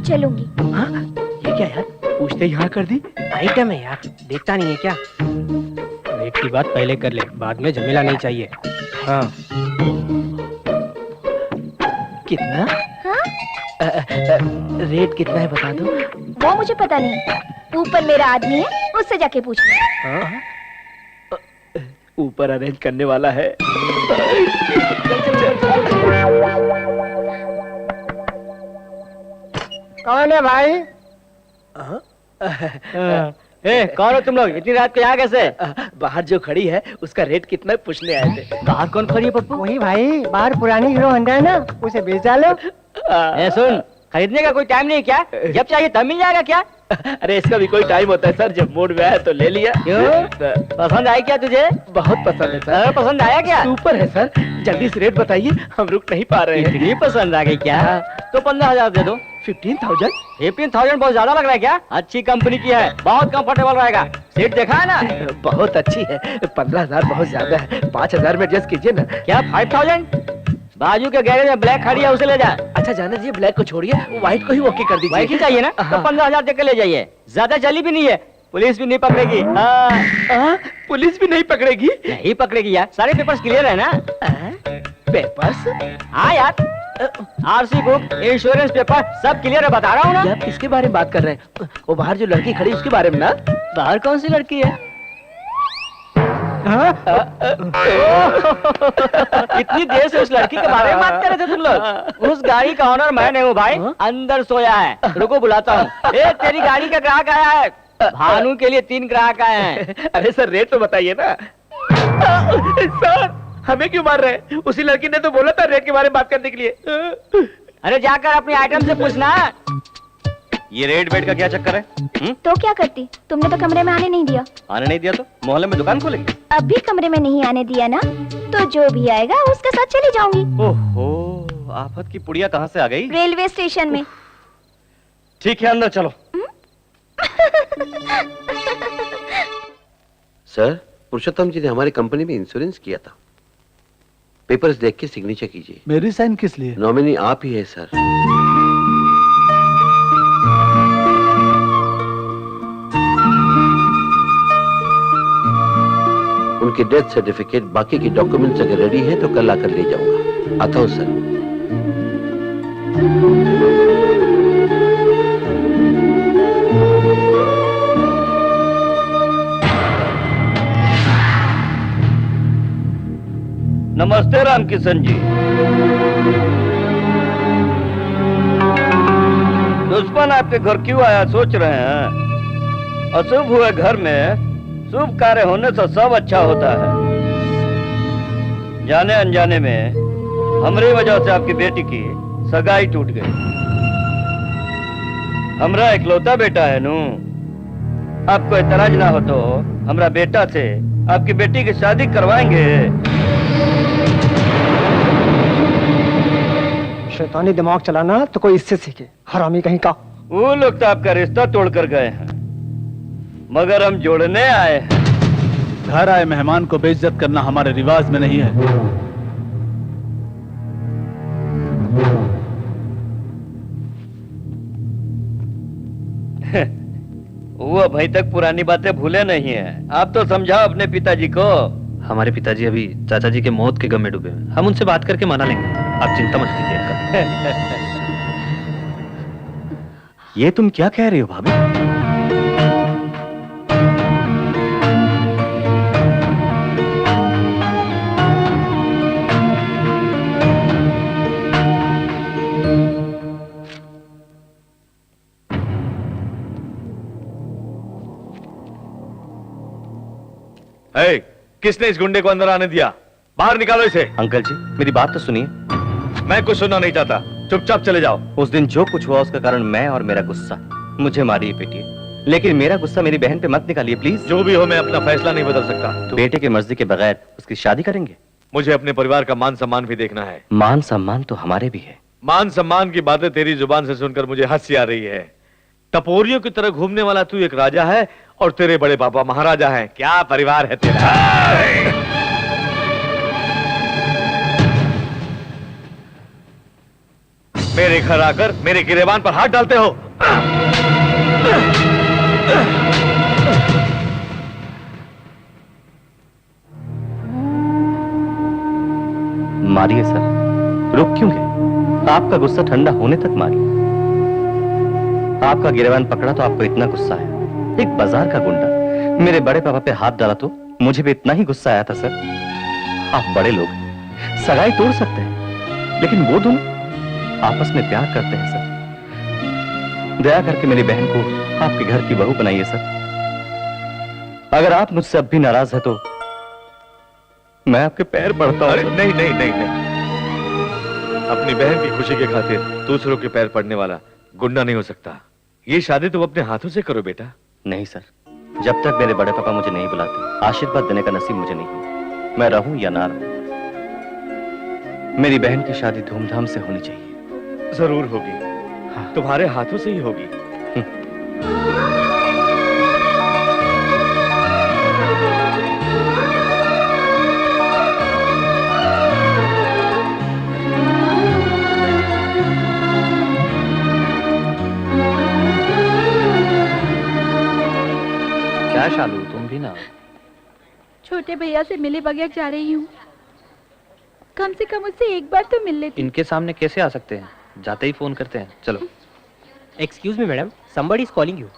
चलूंगी। हाँ? ये क्या यार, पूछते यहाँ कर दी। आइटम है यार, देखता नहीं है क्या? रेट की बात पहले कर ले, बाद में झमेला नहीं चाहिए। हाँ। कितना? हाँ? रेट कितना है बता दो। वो मुझे पता नहीं। ऊपर मेरा आदमी है, उससे जाके पूछ लो। हाँ? ऊपर अरेंज करने वाला है। कौन है भाई? कौन हो तुम लोग? इतनी रात को यहाँ कैसे? बाहर जो खड़ी है उसका रेट कितना है पूछने आए थे। बाहर कौन खड़ी है पप्पू? वही भाई, बाहर पुरानी हीरो होंडा है ना, उसे बेच डालो। सुन, खरीदने का कोई टाइम नहीं क्या? जब चाहिए तब मिल जाएगा क्या? अरे इसका भी कोई टाइम होता है सर, जब मूड में आया तो ले लिया। क्यों? पसंद आई क्या तुझे? बहुत पसंद है सर। पसंद आया क्या? सुपर है सर, जल्दी से रेट बताइए, हम रुक नहीं पा रहे हैं। इतनी पसंद आ गई क्या? तो 15,000 दे दो। 15,000? 15,000 बहुत ज्यादा लग रहा है क्या? अच्छी कंपनी की है, बहुत कंफर्टेबल रहेगा। सीट देखा है ना? बहुत अच्छी है। 15,000 बहुत ज्यादा है, 5,000 में एडजस्ट कीजिए ना। क्या 5,000? बाजू के गैरेज में ब्लैक खड़ी है, उसे ले जा। अच्छा जाना जी, ब्लैक को छोड़िए, व्हाइट को ही ओके कर दीजिए। व्हाइट ही चाहिए ना? तो 15,000 दे के ले जाइए। ज्यादा जली भी नहीं है, पुलिस भी नहीं पकड़ेगी। पुलिस भी नहीं पकड़ेगी? नहीं पकड़ेगी यार, सारे पेपर्स क्लियर है ना? पेपर्स? हाँ यार, आरसी बुक, इंश्योरेंस पेपर सब क्लियर है, बता रहा हूँ ना। आप किसके बारे में बात कर रहे हैं? वो बाहर जो लड़की खड़ी उसके बारे में ना? बाहर कौन सी लड़की है? इतनी देर से उस लड़की के बारे में बात कर रहे थे तुम लोग? उस गाड़ी का ऑनर मैं नहीं हूँ भाई, अंदर सोया है। रुको बुलाता हूँ। तेरी गाड़ी का ग्राहक आया है, भानु के लिए 3 ग्राहक आए हैं। अरे सर रेट तो बताइए ना। सर हमें क्यों मार रहे हैं? उसी लड़की ने तो बोला था रेट के बारे में बात करने के लिए। अरे जाकर अपनी आइटम से पूछना। ये रेट वेट का क्या चक्कर है? तो क्या करती? तुमने तो कमरे में आने नहीं दिया। आने नहीं दिया तो मोहल्ले में दुकान खोलेंगे? अब भी कमरे में नहीं आने दिया ना, तो जो भी आएगा उसके साथ चली जाऊंगी। ओहो, आफत की पुड़िया कहाँ से आ गई? रेलवे स्टेशन में। ठीक है, अंदर चलो। सर, पुरुषोत्तम जी ने हमारी कंपनी में इंश्योरेंस किया था। पेपर्स देख के सिग्नेचर कीजिए। मेरी साइन किस लिए? नॉमिनी आप ही है सर। उनके डेथ सर्टिफिकेट, बाकी के डॉक्यूमेंट्स अगर रेडी हैं तो कल आकर ले जाऊंगा। आता हूं सर। नमस्ते रामकिशन जी। दुश्मन आपके घर क्यों आया सोच रहे हैं? अशुभ हुए घर में शुभ कार्य होने से सब अच्छा होता है। जाने अनजाने में हमारी वजह से आपकी बेटी की सगाई टूट गई। हमरा इकलौता बेटा है नू। आपको एतराज ना हो तो हमरा बेटा से आपकी बेटी की शादी करवाएंगे। शैतानी दिमाग चलाना तो कोई इससे सीखे, हरामी कहीं का। वो लोग तो आपका रिश्ता तोड़ कर गए हैं, मगर हम जोड़ने आए हैं। घर आए मेहमान को बेइज्जत करना हमारे रिवाज में नहीं है। वो अभी तक पुरानी बातें भूले नहीं है। आप तो समझाओ अपने पिताजी को। हमारे पिताजी अभी चाचा जी के मौत के गम में डूबे हैं। हम उनसे बात करके मना लेंगे, आप चिंता मत कीजिए। ये तुम क्या कह रही हो भाभी? किसने इस गुंडे को अंदर आने दिया? बाहर निकालो इसे। अंकल जी मेरी बात तो सुनिए। मैं कुछ सुनना नहीं चाहता, चुपचाप चले जाओ। उस दिन जो कुछ हुआ उसका कारण मैं और मेरा गुस्सा। मुझे मारिए पीटिए, लेकिन मेरा गुस्सा मेरी बहन पे मत निकालिए प्लीज। जो भी हो मैं अपना फैसला नहीं बदल सकता। तो बेटे की मर्जी के बगैर उसकी शादी करेंगे? मुझे अपने परिवार का मान सम्मान भी देखना है। मान सम्मान तो हमारे भी है। मान सम्मान की बातें तेरी जुबान से सुनकर मुझे हंसी आ रही है। टपोरियों की तरह घूमने वाला तू एक राजा है और तेरे बड़े पापा महाराजा हैं। क्या परिवार है तेरा? मेरे घर आकर मेरे गिरेबान पर हाथ डालते हो। मारिए सर, रुक क्यों गए? आपका गुस्सा ठंडा होने तक मारिए। आपका गिरेबान पकड़ा तो आपको इतना गुस्सा है। एक बाजार का गुंडा मेरे बड़े पापा पे हाथ डाला तो मुझे भी इतना ही गुस्सा आया था सर। आप बड़े लोग सगाई तोड़ सकते हैं, लेकिन वो दोनों आपस में प्यार करते हैं सर। दया करके मेरी बहन को आपके घर की बहू बनाइए सर। अगर आप मुझसे अब भी नाराज है तो मैं आपके पैर पड़ता हूं। अरे नहीं नहीं नहीं नहीं, अपनी बहन की खुशी के खातिर दूसरों के पैर पड़ने वाला गुंडा नहीं हो सकता। ये शादी तुम अपने हाथों से करो बेटा। नहीं सर, जब तक मेरे बड़े पापा मुझे नहीं बुलाते आशीर्वाद देने का नसीब मुझे नहीं। मैं रहूं या ना रहूं, मेरी बहन की शादी धूमधाम से होनी चाहिए। जरूर होगी। हाँ। तुम्हारे हाथों से ही होगी। क्या शालू, तुम भी ना? छोटे भैया से मिले बगैर जा रही हूँ। कम से कम उससे एक बार तो मिल लेती। इनके सामने कैसे आ सकते हैं? जाते ही फोन करते हैं। चलो। Excuse me madam, somebody is calling you.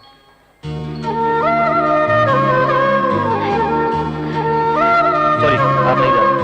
Sorry, आप नहीं जा सकते।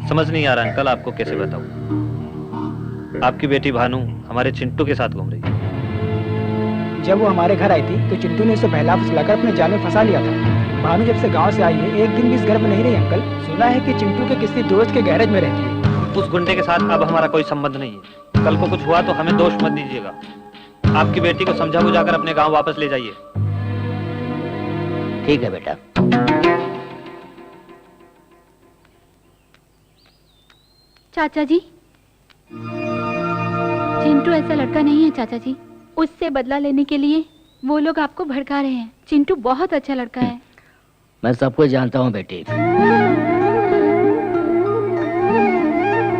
समझ नहीं आ रहा अंकल, आपको कैसे बताऊं। आपकी बेटी भानु हमारे चिंटू के साथ घूम रही है। जब वो हमारे घर आई थी तो चिंटू ने उसे बहला फुसलाकर अपने जाल में फंसा लिया था। भानु जब से गांव से आई है एक दिन भी इस घर में नहीं रही अंकल। सुना है कि चिंटू के किसी दोस्त के गैरेज में रहती है। उस गुंडे के साथ अब हमारा कोई संबंध नहीं है। कल को कुछ हुआ तो हमें दोष मत दीजिएगा। आपकी बेटी को समझा बुझाकर अपने गाँव वापस ले जाइए। ठीक है बेटा। चाचा जी, चिंटू ऐसा लड़का नहीं है चाचा जी। उससे बदला लेने के लिए वो लोग आपको भड़का रहे हैं। चिंटू बहुत अच्छा लड़का है। मैं सब कुछ जानता हूँ बेटी।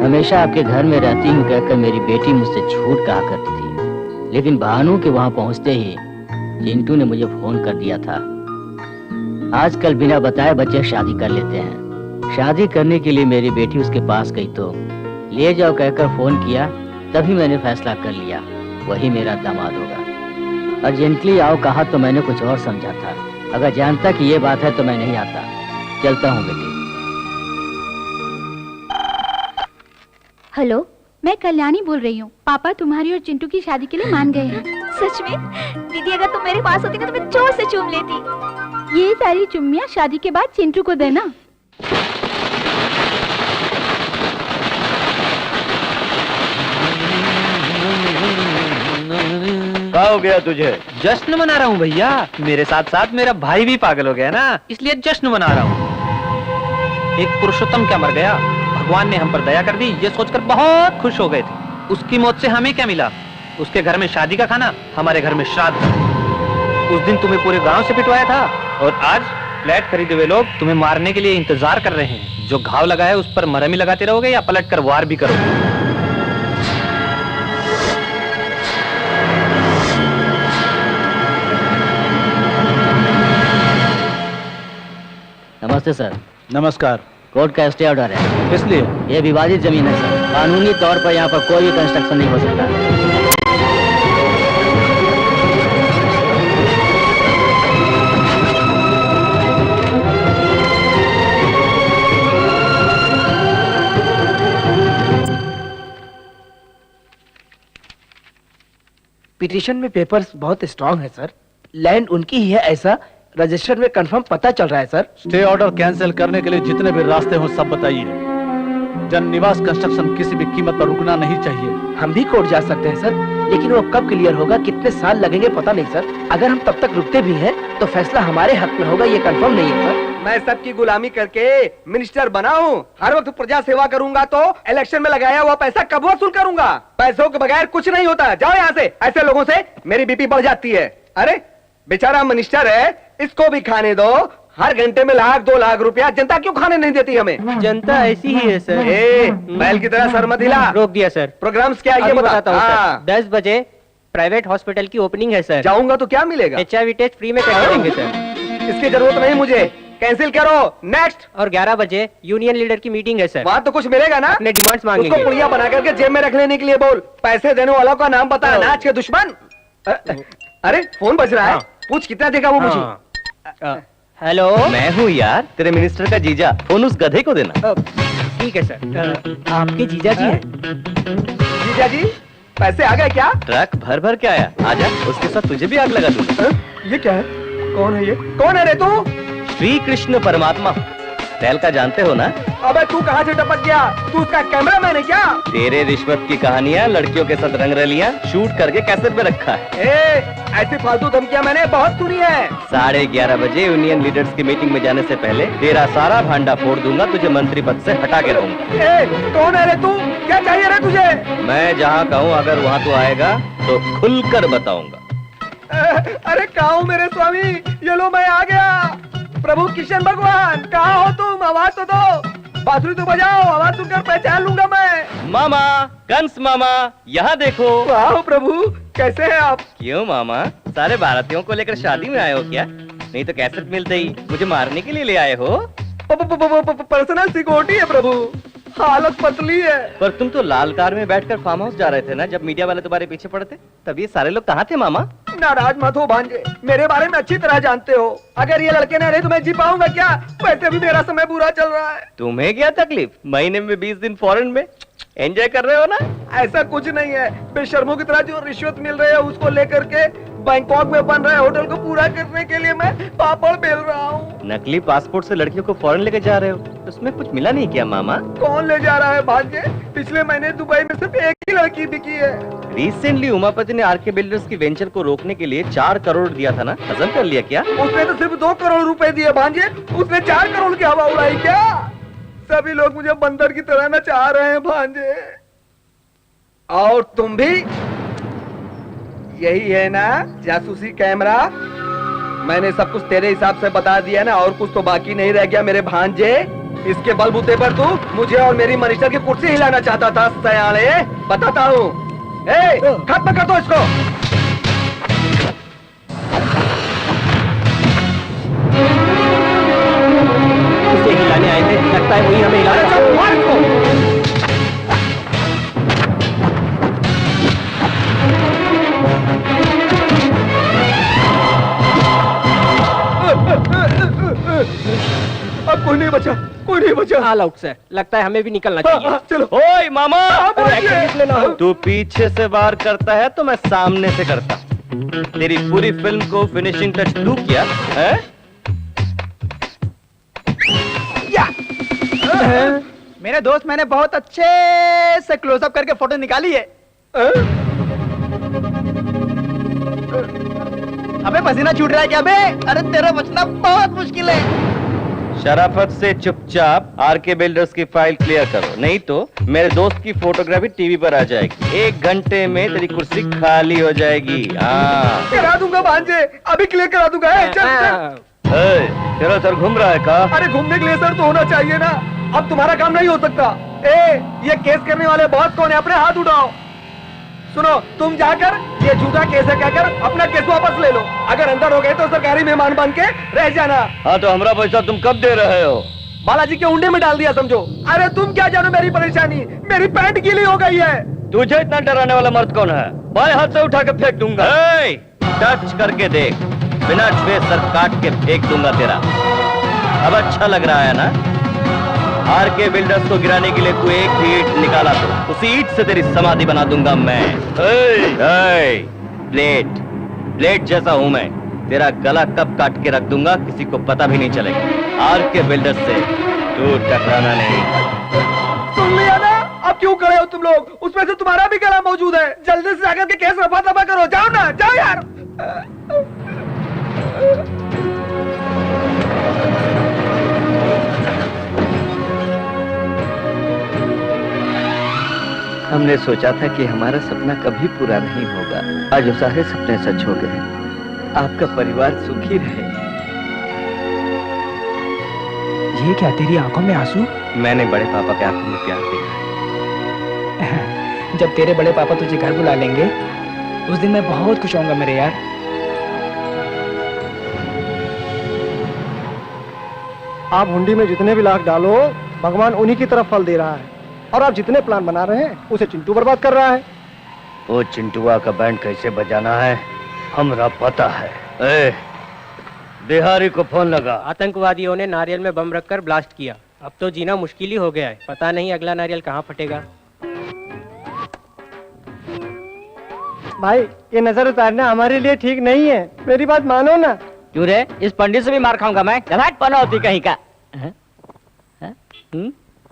हमेशा आपके घर में रहती हूँ कहकर मेरी बेटी मुझसे झूठ कहा करती थी, लेकिन भानु के वहां पहुंचते ही चिंटू ने मुझे फोन कर दिया था। आजकल बिना बताए बच्चे शादी कर लेते हैं। शादी करने के लिए मेरी बेटी उसके पास गई तो ले जाओ कहकर फोन किया, तभी मैंने फैसला कर लिया वही मेरा दामाद होगा। अर्जेंटली आओ कहा तो मैंने कुछ और समझा था। अगर जानता कि ये बात है तो मैं नहीं आता। चलता हूँ बेटी। हेलो, मैं कल्याणी बोल रही हूँ। पापा तुम्हारी और चिंटू की शादी के लिए मान गए हैं। सच में? दीदी अगर तुम मेरे पास होती ना तो मैं जोर से चूम लेती। ये सारी चुम्मियाँ शादी के बाद चिंटू को देना। क्या हो गया तुझे? जश्न मना रहा हूँ भैया। मेरे साथ साथ मेरा भाई भी पागल हो गया ना, इसलिए जश्न मना रहा हूँ। एक पुरुषोत्तम क्या मर गया, भगवान ने हम पर दया कर दी, ये सोचकर बहुत खुश हो गए थे। उसकी मौत से हमें क्या मिला? उसके घर में शादी का खाना, हमारे घर में श्राद्ध। उस दिन तुम्हें पूरे गांव से पिटवाया था और आज फ्लैट खरीदे हुए लोग तुम्हें मारने के लिए इंतजार कर रहे हैं। जो घाव लगा है उस पर मरहम ही लगाते रहोगे या पलट कर वार भी करोगे? नमस्ते सर। नमस्कार। कोर्ट का स्टे ऑर्डर है। किस लिए? ये विवादित जमीन है सर। कानूनी तौर पर यहाँ पर कोई भी कंस्ट्रक्शन नहीं हो सकता। पिटीशन में पेपर्स बहुत स्ट्रांग है सर। लैंड उनकी ही है ऐसा रजिस्टर में कंफर्म पता चल रहा है सर। स्टे ऑर्डर कैंसिल करने के लिए जितने भी रास्ते हो सब बताइए। जन निवास कंस्ट्रक्शन किसी भी कीमत पर रुकना नहीं चाहिए। हम भी कोर्ट जा सकते हैं सर, लेकिन वो कब क्लियर होगा, कितने साल लगेंगे पता नहीं सर। अगर हम तब तक रुकते भी हैं तो फैसला हमारे हक में होगा, ये कंफर्म नहीं है सर। मैं सबकी गुलामी करके मिनिस्टर बना हूँ। हर वक्त प्रजा सेवा करूंगा तो इलेक्शन में लगाया हुआ पैसा कब वसूल करूंगा? पैसों के बगैर कुछ नहीं होता। जाओ यहाँ से। ऐसे लोगों से मेरी बीपी बढ़ जाती है। अरे बेचारा मिनिस्टर है, इसको भी खाने दो। हर घंटे में 1-2 लाख रुपया जनता क्यों खाने नहीं देती हमें? जनता ऐसी ही है सर। बैल की तरह सर मत हिला। रोक दिया सर। प्रोग्राम्स क्या है ये बताता हूँ हाँ। सर। 10 बजे प्राइवेट हॉस्पिटल की ओपनिंग है सर। जाऊंगा तो क्या मिलेगा? HIV टेस्ट फ्री में करवा देंगे सर। इसकी जरूरत नहीं मुझे, कैंसिल करो। नेक्स्ट। और 11 बजे यूनियन लीडर की मीटिंग है सर। वहाँ तो कुछ मिलेगा ना? अपने डिमांड्स मांगेंगे। उसको पुड़िया बना करके जेब में रख लेने के लिए बोल। पैसे देने वालों का नाम बता। नाच के दुश्मन। अरे फोन बज रहा है। पूछ कितना देगा वो मुझे। हेलो, मैं हूँ यार, तेरे मिनिस्टर का जीजा। फोन उस गधे को देना। ठीक है सर। आपके जीजा जी हैं? जीजा जी पैसे आ गए क्या? ट्रक भर भर के आया। आजा, उसके साथ तुझे भी आग लगा दूंगा। ये क्या है? कौन है ये? कौन है रे तू? श्री कृष्ण परमात्मा टहल का जानते हो ना? अबे तू कहाँ से टपक गया? तू उसका कैमरामैन है क्या? तेरे रिश्वत की कहानियाँ, लड़कियों के साथ रंगरलियाँ शूट करके कैसेट में रखा है। ऐसी फालतू धमकियाँ मैंने बहुत सुनी है। 11:30 बजे यूनियन लीडर्स की मीटिंग में जाने से पहले तेरा सारा भांडा फोड़ दूंगा। तुझे मंत्री पद से हटा के रहूंगा। कौन है रे तू? क्या चाहिए रे तुझे? मैं जहाँ कहूँ अगर वहाँ तू आएगा तो खुलकर बताऊंगा। अरे कहाँ हूँ मेरे स्वामी? ये लो मैं आ गया। प्रभु किशन भगवान कहाँ हो तुम? आवाज तो दो। बांसुरी तो बजाओ, आवाज सुनकर पहचान लूंगा मैं। मामा, कंस मामा, यहाँ देखो। वाह प्रभु, कैसे हैं आप? क्यों मामा, सारे भारतीयों को लेकर शादी में आए हो क्या? नहीं तो कैसेट मिलते ही मुझे मारने के लिए ले आए हो? पर्सनल सिक्योरिटी है प्रभु, हालत पतली है। पर तुम तो लाल कार में बैठकर फार्म हाउस जा रहे थे ना, जब मीडिया वाले तुम्हारे पीछे पड़े थे। तब ये सारे लोग कहाँ थे मामा? नाराज मत हो भांजे, मेरे बारे में अच्छी तरह जानते हो। अगर ये लड़के न रहे तो मैं जी पाऊंगा क्या? वैसे भी मेरा समय बुरा चल रहा है। तुम्हें क्या तकलीफ? महीने में 20 दिन फॉरेन में एंजॉय कर रहे हो ना? ऐसा कुछ नहीं है। बेशर्मों की तरह जो रिश्वत मिल रही है उसको लेकर के बैंकॉक में बन रहे होटल को पूरा करने के लिए मैं पापड़ बेल रहा हूँ। नकली पासपोर्ट से लड़कियों को फॉरेन लेके जा रहे हो, उसमें कुछ मिला नहीं क्या मामा? कौन ले जा रहा है भांजे? पिछले महीने दुबई में सिर्फ एक लड़की बिकी है। रिसेंटली उमापति ने आरके बिल्डर्स की वेंचर को रोकने के लिए 4 करोड़ दिया था ना, हजम कर लिया क्या? उसने तो सिर्फ 2 करोड़ रुपए दिए भांजे, उसने 4 करोड़ की हवा उड़ाई क्या? सभी लोग मुझे बंदर की तरह नचा रहे हैं भांजे। और तुम भी यही है ना जासूसी कैमरा? मैंने सब कुछ तेरे हिसाब से बता दिया ना, और कुछ तो बाकी नहीं रह गया मेरे भांजे। इसके बलबूते पर तू मुझे और मेरी मिनिस्टर की कुर्सी हिलाना चाहता था सयाने। बताता हूँ, खत्म कर दो इसको। इसे हिलाने आए थे, लगता है वही हमें हिलाने। अब कोई नहीं बचा, कोई नहीं बचा। ऑल आउट सर, लगता है हमें भी निकलना चाहिए। चलो। ओए मामा, ना तू पीछे से वार करता है तो मैं सामने से करता। तेरी पूरी फिल्म को फिनिशिंग टच तू किया है? मेरे दोस्त, मैंने बहुत अच्छे से क्लोजअप करके फोटो निकाली है। अबे पसीना छूट रहा है क्या बे? अरे तेरा बचना बहुत मुश्किल है। शराफत से चुपचाप आरके बिल्डर्स की फाइल क्लियर करो, नहीं तो मेरे दोस्त की फोटोग्राफी टीवी पर आ जाएगी। 1 घंटे में तेरी कुर्सी खाली हो जाएगी। हाँ करा दूंगा भांजे, अभी क्लियर करा दूंगा। तेरा सर घूम रहा है का? अरे घूमने के लिए सर तो होना चाहिए ना। अब तुम्हारा काम नहीं हो सकता। ये केस करने वाले बॉस कौन है? अपने हाथ उठाओ। सुनो, तुम जाकर ये झूठा केस है कहकर अपना केस वापस ले लो। अगर अंदर हो गए तो सरकारी मेहमान बन के रह जाना। हाँ तो हमारा पैसा तुम कब दे रहे हो? बालाजी के उंडे में डाल दिया समझो। अरे तुम क्या जानो मेरी परेशानी, मेरी पैंट गीली हो गई है। तुझे इतना डराने वाला मर्द कौन है? बाएं हाथ से उठा के फेंक दूंगा। टच करके देख, बिना छुए सर काट के फेंक दूंगा तेरा। अब अच्छा लग रहा है ना? आरके बिल्डर्स को गिराने के लिए तू एक भी ईंट निकाला तो उसी ईंट से तेरी समाधि बना दूंगा मैं। ब्लेड जैसा हूं मैं, तेरा गला कब काट के रख दूंगा किसी को पता भी नहीं चलेगा। आरके बिल्डर्स से तू टकराना नहीं। सुन लिया ना? अब क्यों खड़े हो तुम लोग? उसमें से तुम्हारा भी गला मौजूद है। जल्दी से जाकर के केस रफा दफा करो। जाओ ना, जाओ यार। हमने सोचा था कि हमारा सपना कभी पूरा नहीं होगा। आज वो सारे सपने सच हो गए। आपका परिवार सुखी रहे। ये क्या तेरी आंखों में आंसू? मैंने बड़े पापा के आंखों में प्यार देखा है। जब तेरे बड़े पापा तुझे घर बुला लेंगे उस दिन मैं बहुत खुश होऊंगा मेरे यार। आप हुंडी में जितने भी लाख डालो, भगवान उन्हीं की तरफ फल दे रहा है। और आप जितने प्लान बना रहे हैं उसे चिंटू बर्बाद कर रहा है। वो चिंटुआ का बैंड कैसे बजाना है हमरा पता है। बिहारी को फोन लगा। आतंकवादियों ने नारियल में बम रखकर ब्लास्ट किया। अब तो जीना मुश्किल ही हो गया है। पता नहीं अगला नारियल कहाँ फटेगा। भाई ये नजर उतारना हमारे लिए ठीक नहीं है, मेरी बात मानो ना। क्यों रे? इस पंडित से भी मार खाऊंगा मैं। घाट पना होती कहीं का।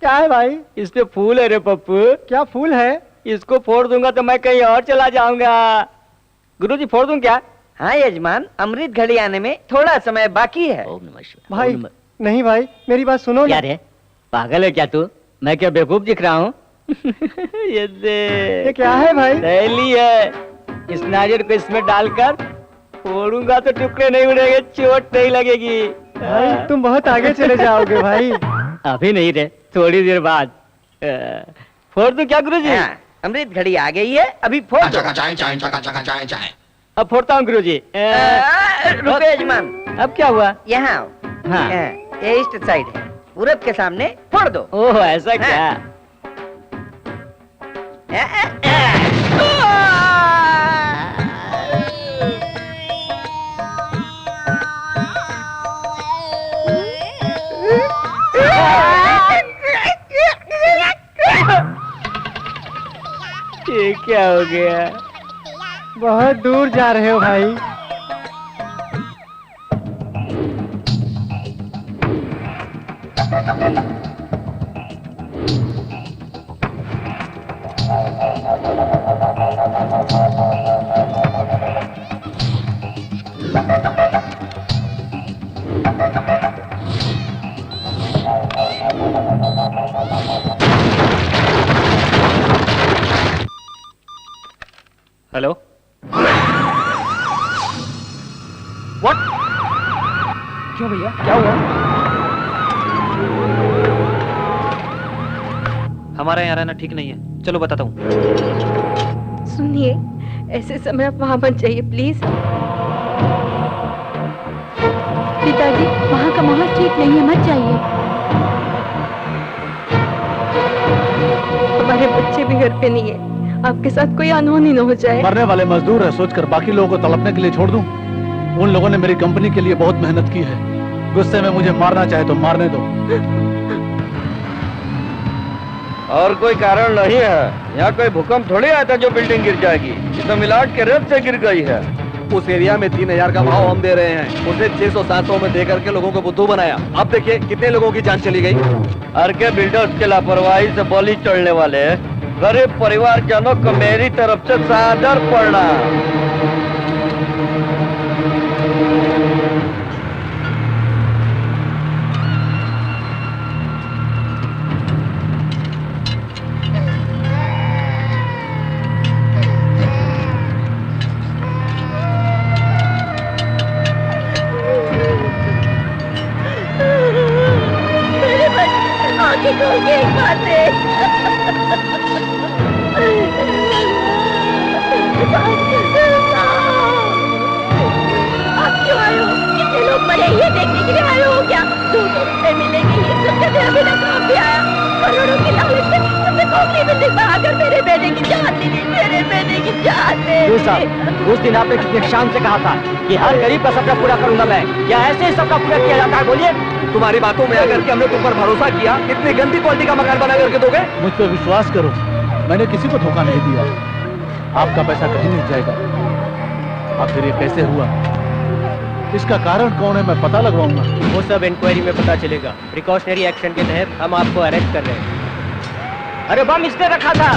क्या है भाई? इस पे फूल है रे पप्पू। क्या फूल है? इसको फोड़ दूंगा तो मैं कहीं और चला जाऊंगा। गुरुजी फोड़ दूं क्या? हाँ यजमान, अमृत घड़ी आने में थोड़ा समय बाकी है। भाई नहीं भाई, मेरी बात सुनो क्या रे? पागल है क्या तू? मैं क्या बेवकूफ दिख रहा हूँ? ये क्या है भाई? सहेली है। इस नारियल को इसमें डालकर फोड़ूंगा तो टुकड़े नहीं उड़ेंगे, चोट नहीं लगेगी। भाई तुम बहुत आगे चले जाओगे भाई। अभी नहीं रे, थोड़ी देर बाद। फोड़ दूं क्या गुरुजी? अमृत घड़ी आ गई है, अभी फोड़ दो। अब फोड़ता हूँ गुरुजी। रुको यजमान। अब क्या हुआ? यहाँ आओ। हाँ। ये ईस्ट साइड है, पूरब के सामने फोड़ दो। ओह ऐसा क्या? ये क्या हो गया? बहुत दूर जा रहे हो भाई। हेलो। व्हाट? क्यों भैया, क्या हुआ? हमारा यहाँ रहना ठीक नहीं है, चलो बताता हूँ। सुनिए, ऐसे समय आप वहाँ मत जाइए प्लीज। पिताजी, वहाँ का माहौल ठीक नहीं है, मत जाइए। हमारे बच्चे भी घर पे नहीं है, आपके साथ कोई अनहोनी न हो जाए। मरने वाले मजदूर है सोचकर बाकी लोगों को तड़पने के लिए छोड़ दूं? उन लोगों ने मेरी कंपनी के लिए बहुत मेहनत की है। गुस्से में मुझे मारना चाहे तो मारने दो। और कोई कारण नहीं है। यहाँ कोई भूकंप थोड़ी आया था जो बिल्डिंग गिर जाएगी। ये तो मिलाट के रेत से गिर गई है। उस एरिया में 3000 का भाव हम दे रहे हैं, उसे 600-700 में दे करके लोगों को बुद्धू बनाया। अब देखिए कितने लोगों की जान चली गई। हर के बिल्डर्स के लापरवाही से बलि चढ़ने वाले गरीब परिवारजनों को मेरी तरफ से सादर प्रणाम। आंखें खोल के एक बार देख। आप क्यों आए हो? कितने लोग मरे ये देखने के लिए आए हो क्या? 200 रुपए मिलेंगे ये सुनकर मेरा बेटा काम भी आया। करोड़ों की लालच से तुमने खोखली बिल्डिंग में आकर मेरे बेटे की जान ले ली, मेरे बेटे की जान ले ली। साहब, उस दिन आपने कितने शान से कहा था कि हर गरीब का सपना पूरा करूंगा मैं। क्या ऐसे ही सबका पूरा किया जाता है? बोलिए। तुम्हारी बातों में आकर के हमने तुम पर भरोसा किया, इतनी गंदी क्वालिटी का मकान बना करके दोगे? मुझ पर विश्वास करो, मैंने किसी को धोखा नहीं दिया। आपका पैसा कहीं नहीं जाएगा। आखिर ये कैसे हुआ, इसका कारण कौन है, मैं पता लगवाऊंगा। वो सब इंक्वायरी में पता चलेगा। प्रिकॉशनरी एक्शन के तहत हम आपको अरेस्ट कर रहे हैं। अरे बम इसने रखा था।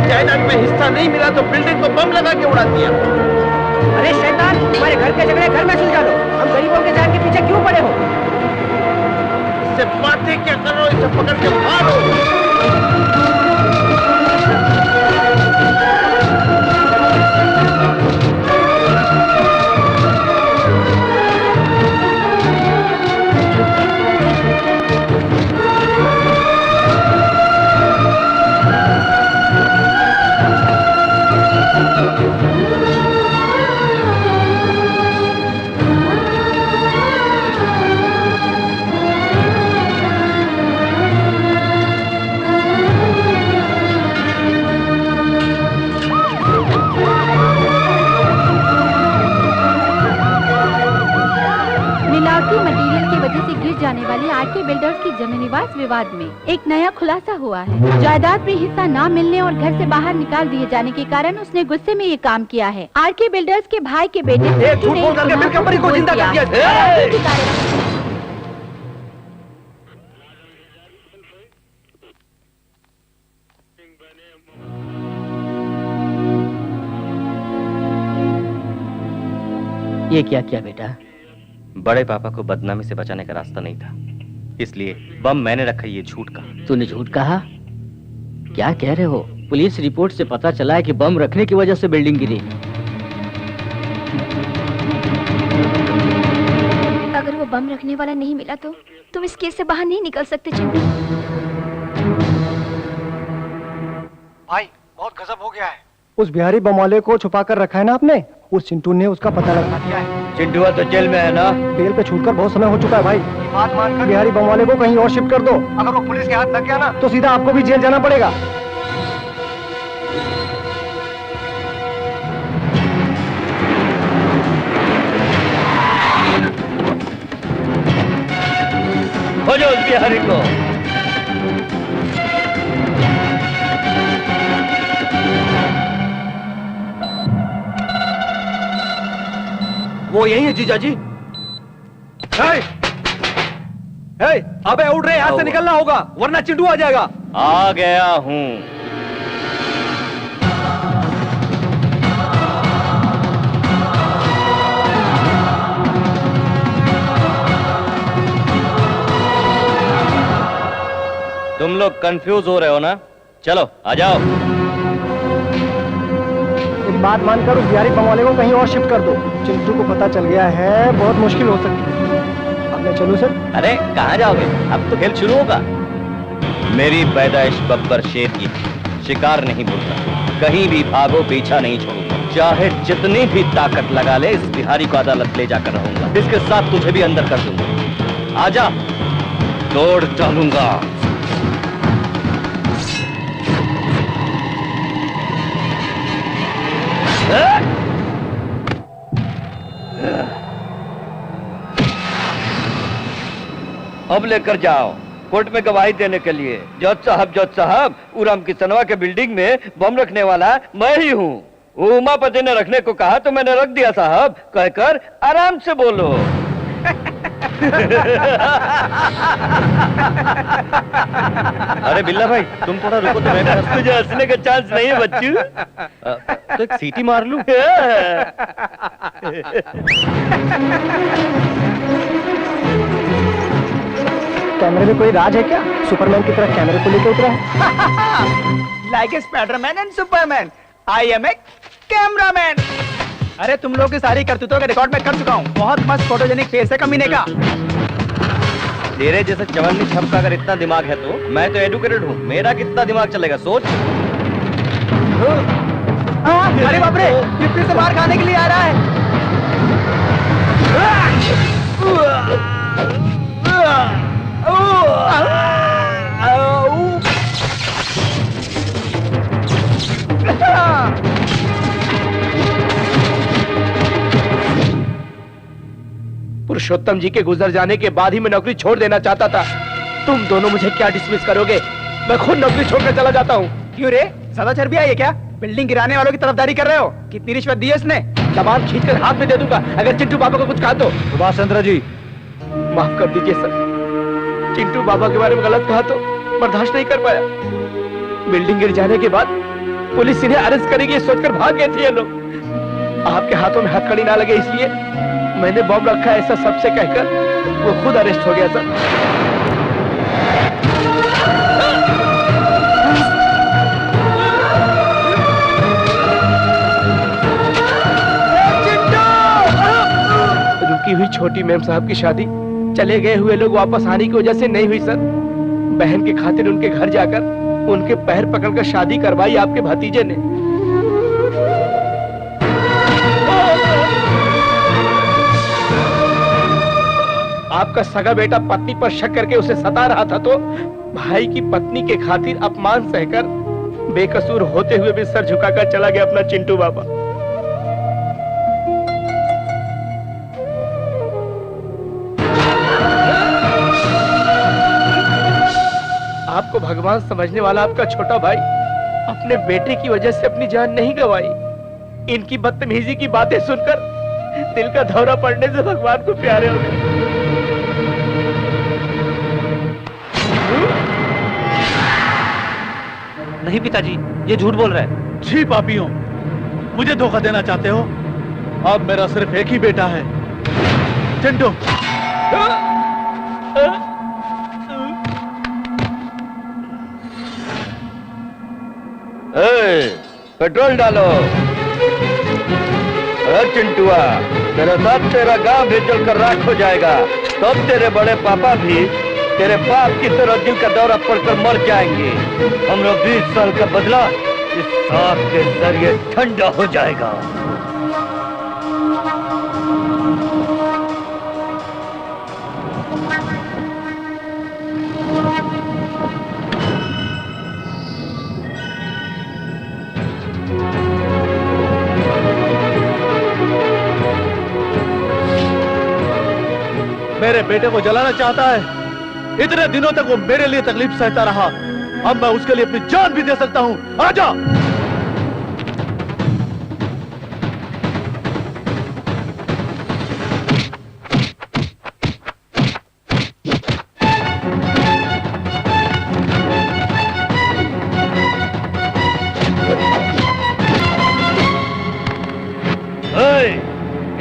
जायदाद में हिस्सा नहीं मिला तो बिल्डिंग को बम लगा के उड़ा दिया। अरे शैतान, तुम्हारे घर के झगड़े घर में सुलझा लो। हम गरीबों के जान के पीछे क्यों पड़े हो? इससे बातें क्या करो, इसे पकड़ के मारो। जाने वाली आरके बिल्डर्स की जमीन विवाद विवाद में एक नया खुलासा हुआ है। जायदाद में हिस्सा न मिलने और घर से बाहर निकाल दिए जाने के कारण उसने गुस्से में ये काम किया है। आरके बिल्डर्स के भाई के बेटे ये क्या किया बेटा? बड़े पापा को बदनामी से बचाने का रास्ता नहीं था, इसलिए बम मैंने रखा। ये झूठ कहा। तूने झूठ कहा? क्या कह रहे हो? पुलिस रिपोर्ट से पता चला है कि बम रखने की वजह से बिल्डिंग गिरी। अगर वो बम रखने वाला नहीं मिला तो तुम इस केस से बाहर नहीं निकल सकते चिंटू। भाई बहुत गजब हो गया है। उस बिहारी बम वाले को छुपा कर रखा है ना आपने, उस चिंटू ने उसका पता लगा दिया है। चिंटुआ तो जेल में है ना? बेल पे छूटकर बहुत समय हो चुका है भाई। बात मानकर बिहारी बम वाले को कहीं और शिफ्ट कर दो। अगर वो पुलिस के हाथ लग गया ना तो सीधा आपको भी जेल जाना पड़ेगा। हो जाओ उस बिहारी को। वो यही है जीजा जी। अबे उठ रहे, यहाँ से निकलना होगा वरना चिंटू आ जाएगा। आ गया हूँ। तुम लोग कंफ्यूज हो रहे हो ना? चलो आ जाओ। एक बात मानकर उस बिहारी बम वाले को कहीं और शिफ्ट कर दो। चिंटू को पता चल गया है, बहुत मुश्किल हो सकती है। अब मैं चलूं सर? अरे कहाँ जाओगे? अब तो खेल शुरू होगा। मेरी पैदाइश बब्बर शेर की, शिकार नहीं भूलता। कहीं भी भागो, पीछा नहीं छोड़ूंगा। चाहे जितनी भी ताकत लगा ले, इस बिहारी को अदालत ले जाकर रहूंगा। इसके साथ तुझे भी अंदर कर दूंगा। आजा, तोड़ डालूंगा। अब लेकर जाओ कोर्ट में गवाही देने के लिए। जज साहब, उराम किसनवा के बिल्डिंग में बम रखने वाला मैं ही हूँ। उमापति ने रखने को कहा तो मैंने रख दिया साहब, कहकर आराम से बोलो। अरे बिल्ला भाई, तुम थोड़ा रुको तो मैं तुझे हंसने का चांस नहीं है बच्चू। तो एक सीटी मार लूं। कैमरे में कोई राज है क्या? सुपरमैन की तरह कैमरे को लेकर उतरा है। Like a Spiderman and Superman, I am a cameraman. अरे तुम लोग की सारी करतूतों का रिकॉर्ड मैं कर चुका हूँ। बहुत मस्त फोटोजेनिक फेस है कमीने का। तेरे जैसे चवन्नी छप का अगर इतना दिमाग है तो मैं तो एडुकेटेड हूँ। मेरा कितना दिमाग चलेगा सोच। अरे बाप रे, ये फिर से मार खाने के लिए आ रहा है। पुरुषोत्तम जी के गुजर जाने के बाद ही मैं नौकरी छोड़ देना चाहता था। तुम दोनों मुझे क्या डिसमिस करोगे? मैं खुद नौकरी छोड़कर चला जाता हूँ। क्यों रे, ज्यादा चर्बी आई है क्या? बिल्डिंग गिराने वालों की तरफदारी कर रहे हो? कितनी रिश्वत दी है इसने? तमाम खींचकर हाथ में दे दूंगा अगर चिंटू बाबा को कुछ कहा तो। सुभाष चंद्र जी, माफ कर दीजिए सर। चिंटू बाबा के बारे में गलत कहा तो बर्दाश्त नहीं कर पाया। बिल्डिंग गिर जाने के बाद पुलिस इन्हें अरेस्ट करेगी ये सोचकर भाग गए थे ये लोग। आपके हाथों में हथकड़ी ना लगे इसलिए मैंने बम रखा है ऐसा सबसे कहकर वो खुद अरेस्ट हो गया सर। रुकी हुई छोटी मैम साहब की शादी चले गए हुए लोग वापस आने की वजह से नहीं हुई सर। बहन के खातिर उनके घर जाकर उनके पैर पकड़कर शादी करवाई आपके भतीजे ने। आपका सगा बेटा पत्नी पर शक करके उसे सता रहा था तो भाई की पत्नी के खातिर अपमान सहकर बेकसूर होते हुए भी सर झुकाकर चला गया अपना चिंटू बाबा। आपको भगवान समझने वाला आपका छोटा भाई अपने बेटे की वजह से अपनी जान नहीं गंवाई। इनकी बदतमीजी की बातें सुनकर दिल का दौरा पड़ने से भगवान को प्यारे हो गए। नहीं पिताजी, ये झूठ बोल रहा है। जी पापियों, मुझे धोखा देना चाहते हो? अब मेरा सिर्फ एक ही बेटा है, चिंटू। पेट्रोल डालो। चिंटुआ, तेरे साथ तेरा गांव भी जलकर राख हो जाएगा। तब तेरे बड़े पापा भी तेरे बाप की तरह दिल का दौरा पड़कर मर जाएंगे। हमरा 20 साल का बदला इस सांप के जरिए ठंडा हो जाएगा। मेरे बेटे को जलाना चाहता है। इतने दिनों तक वो मेरे लिए तकलीफ सहता रहा, अब मैं उसके लिए अपनी जान भी दे सकता हूं। आजा।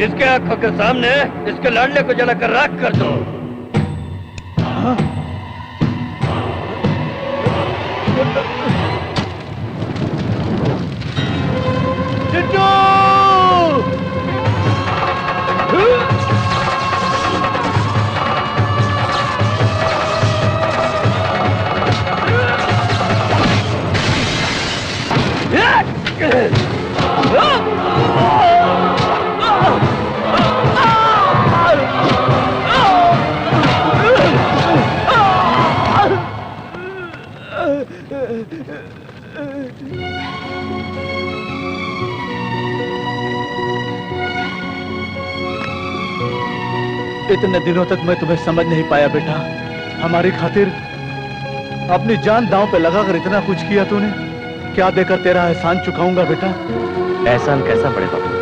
इसके आंखों के सामने इसके लाडले को जलाकर राख कर दो। चिंटू! इतने दिनों तक मैं तुम्हें समझ नहीं पाया बेटा। हमारी खातिर अपनी जान दांव पे लगाकर इतना कुछ किया तूने। क्या देकर तेरा एहसान चुकाऊंगा बेटा? एहसान कैसा बड़े बाबू?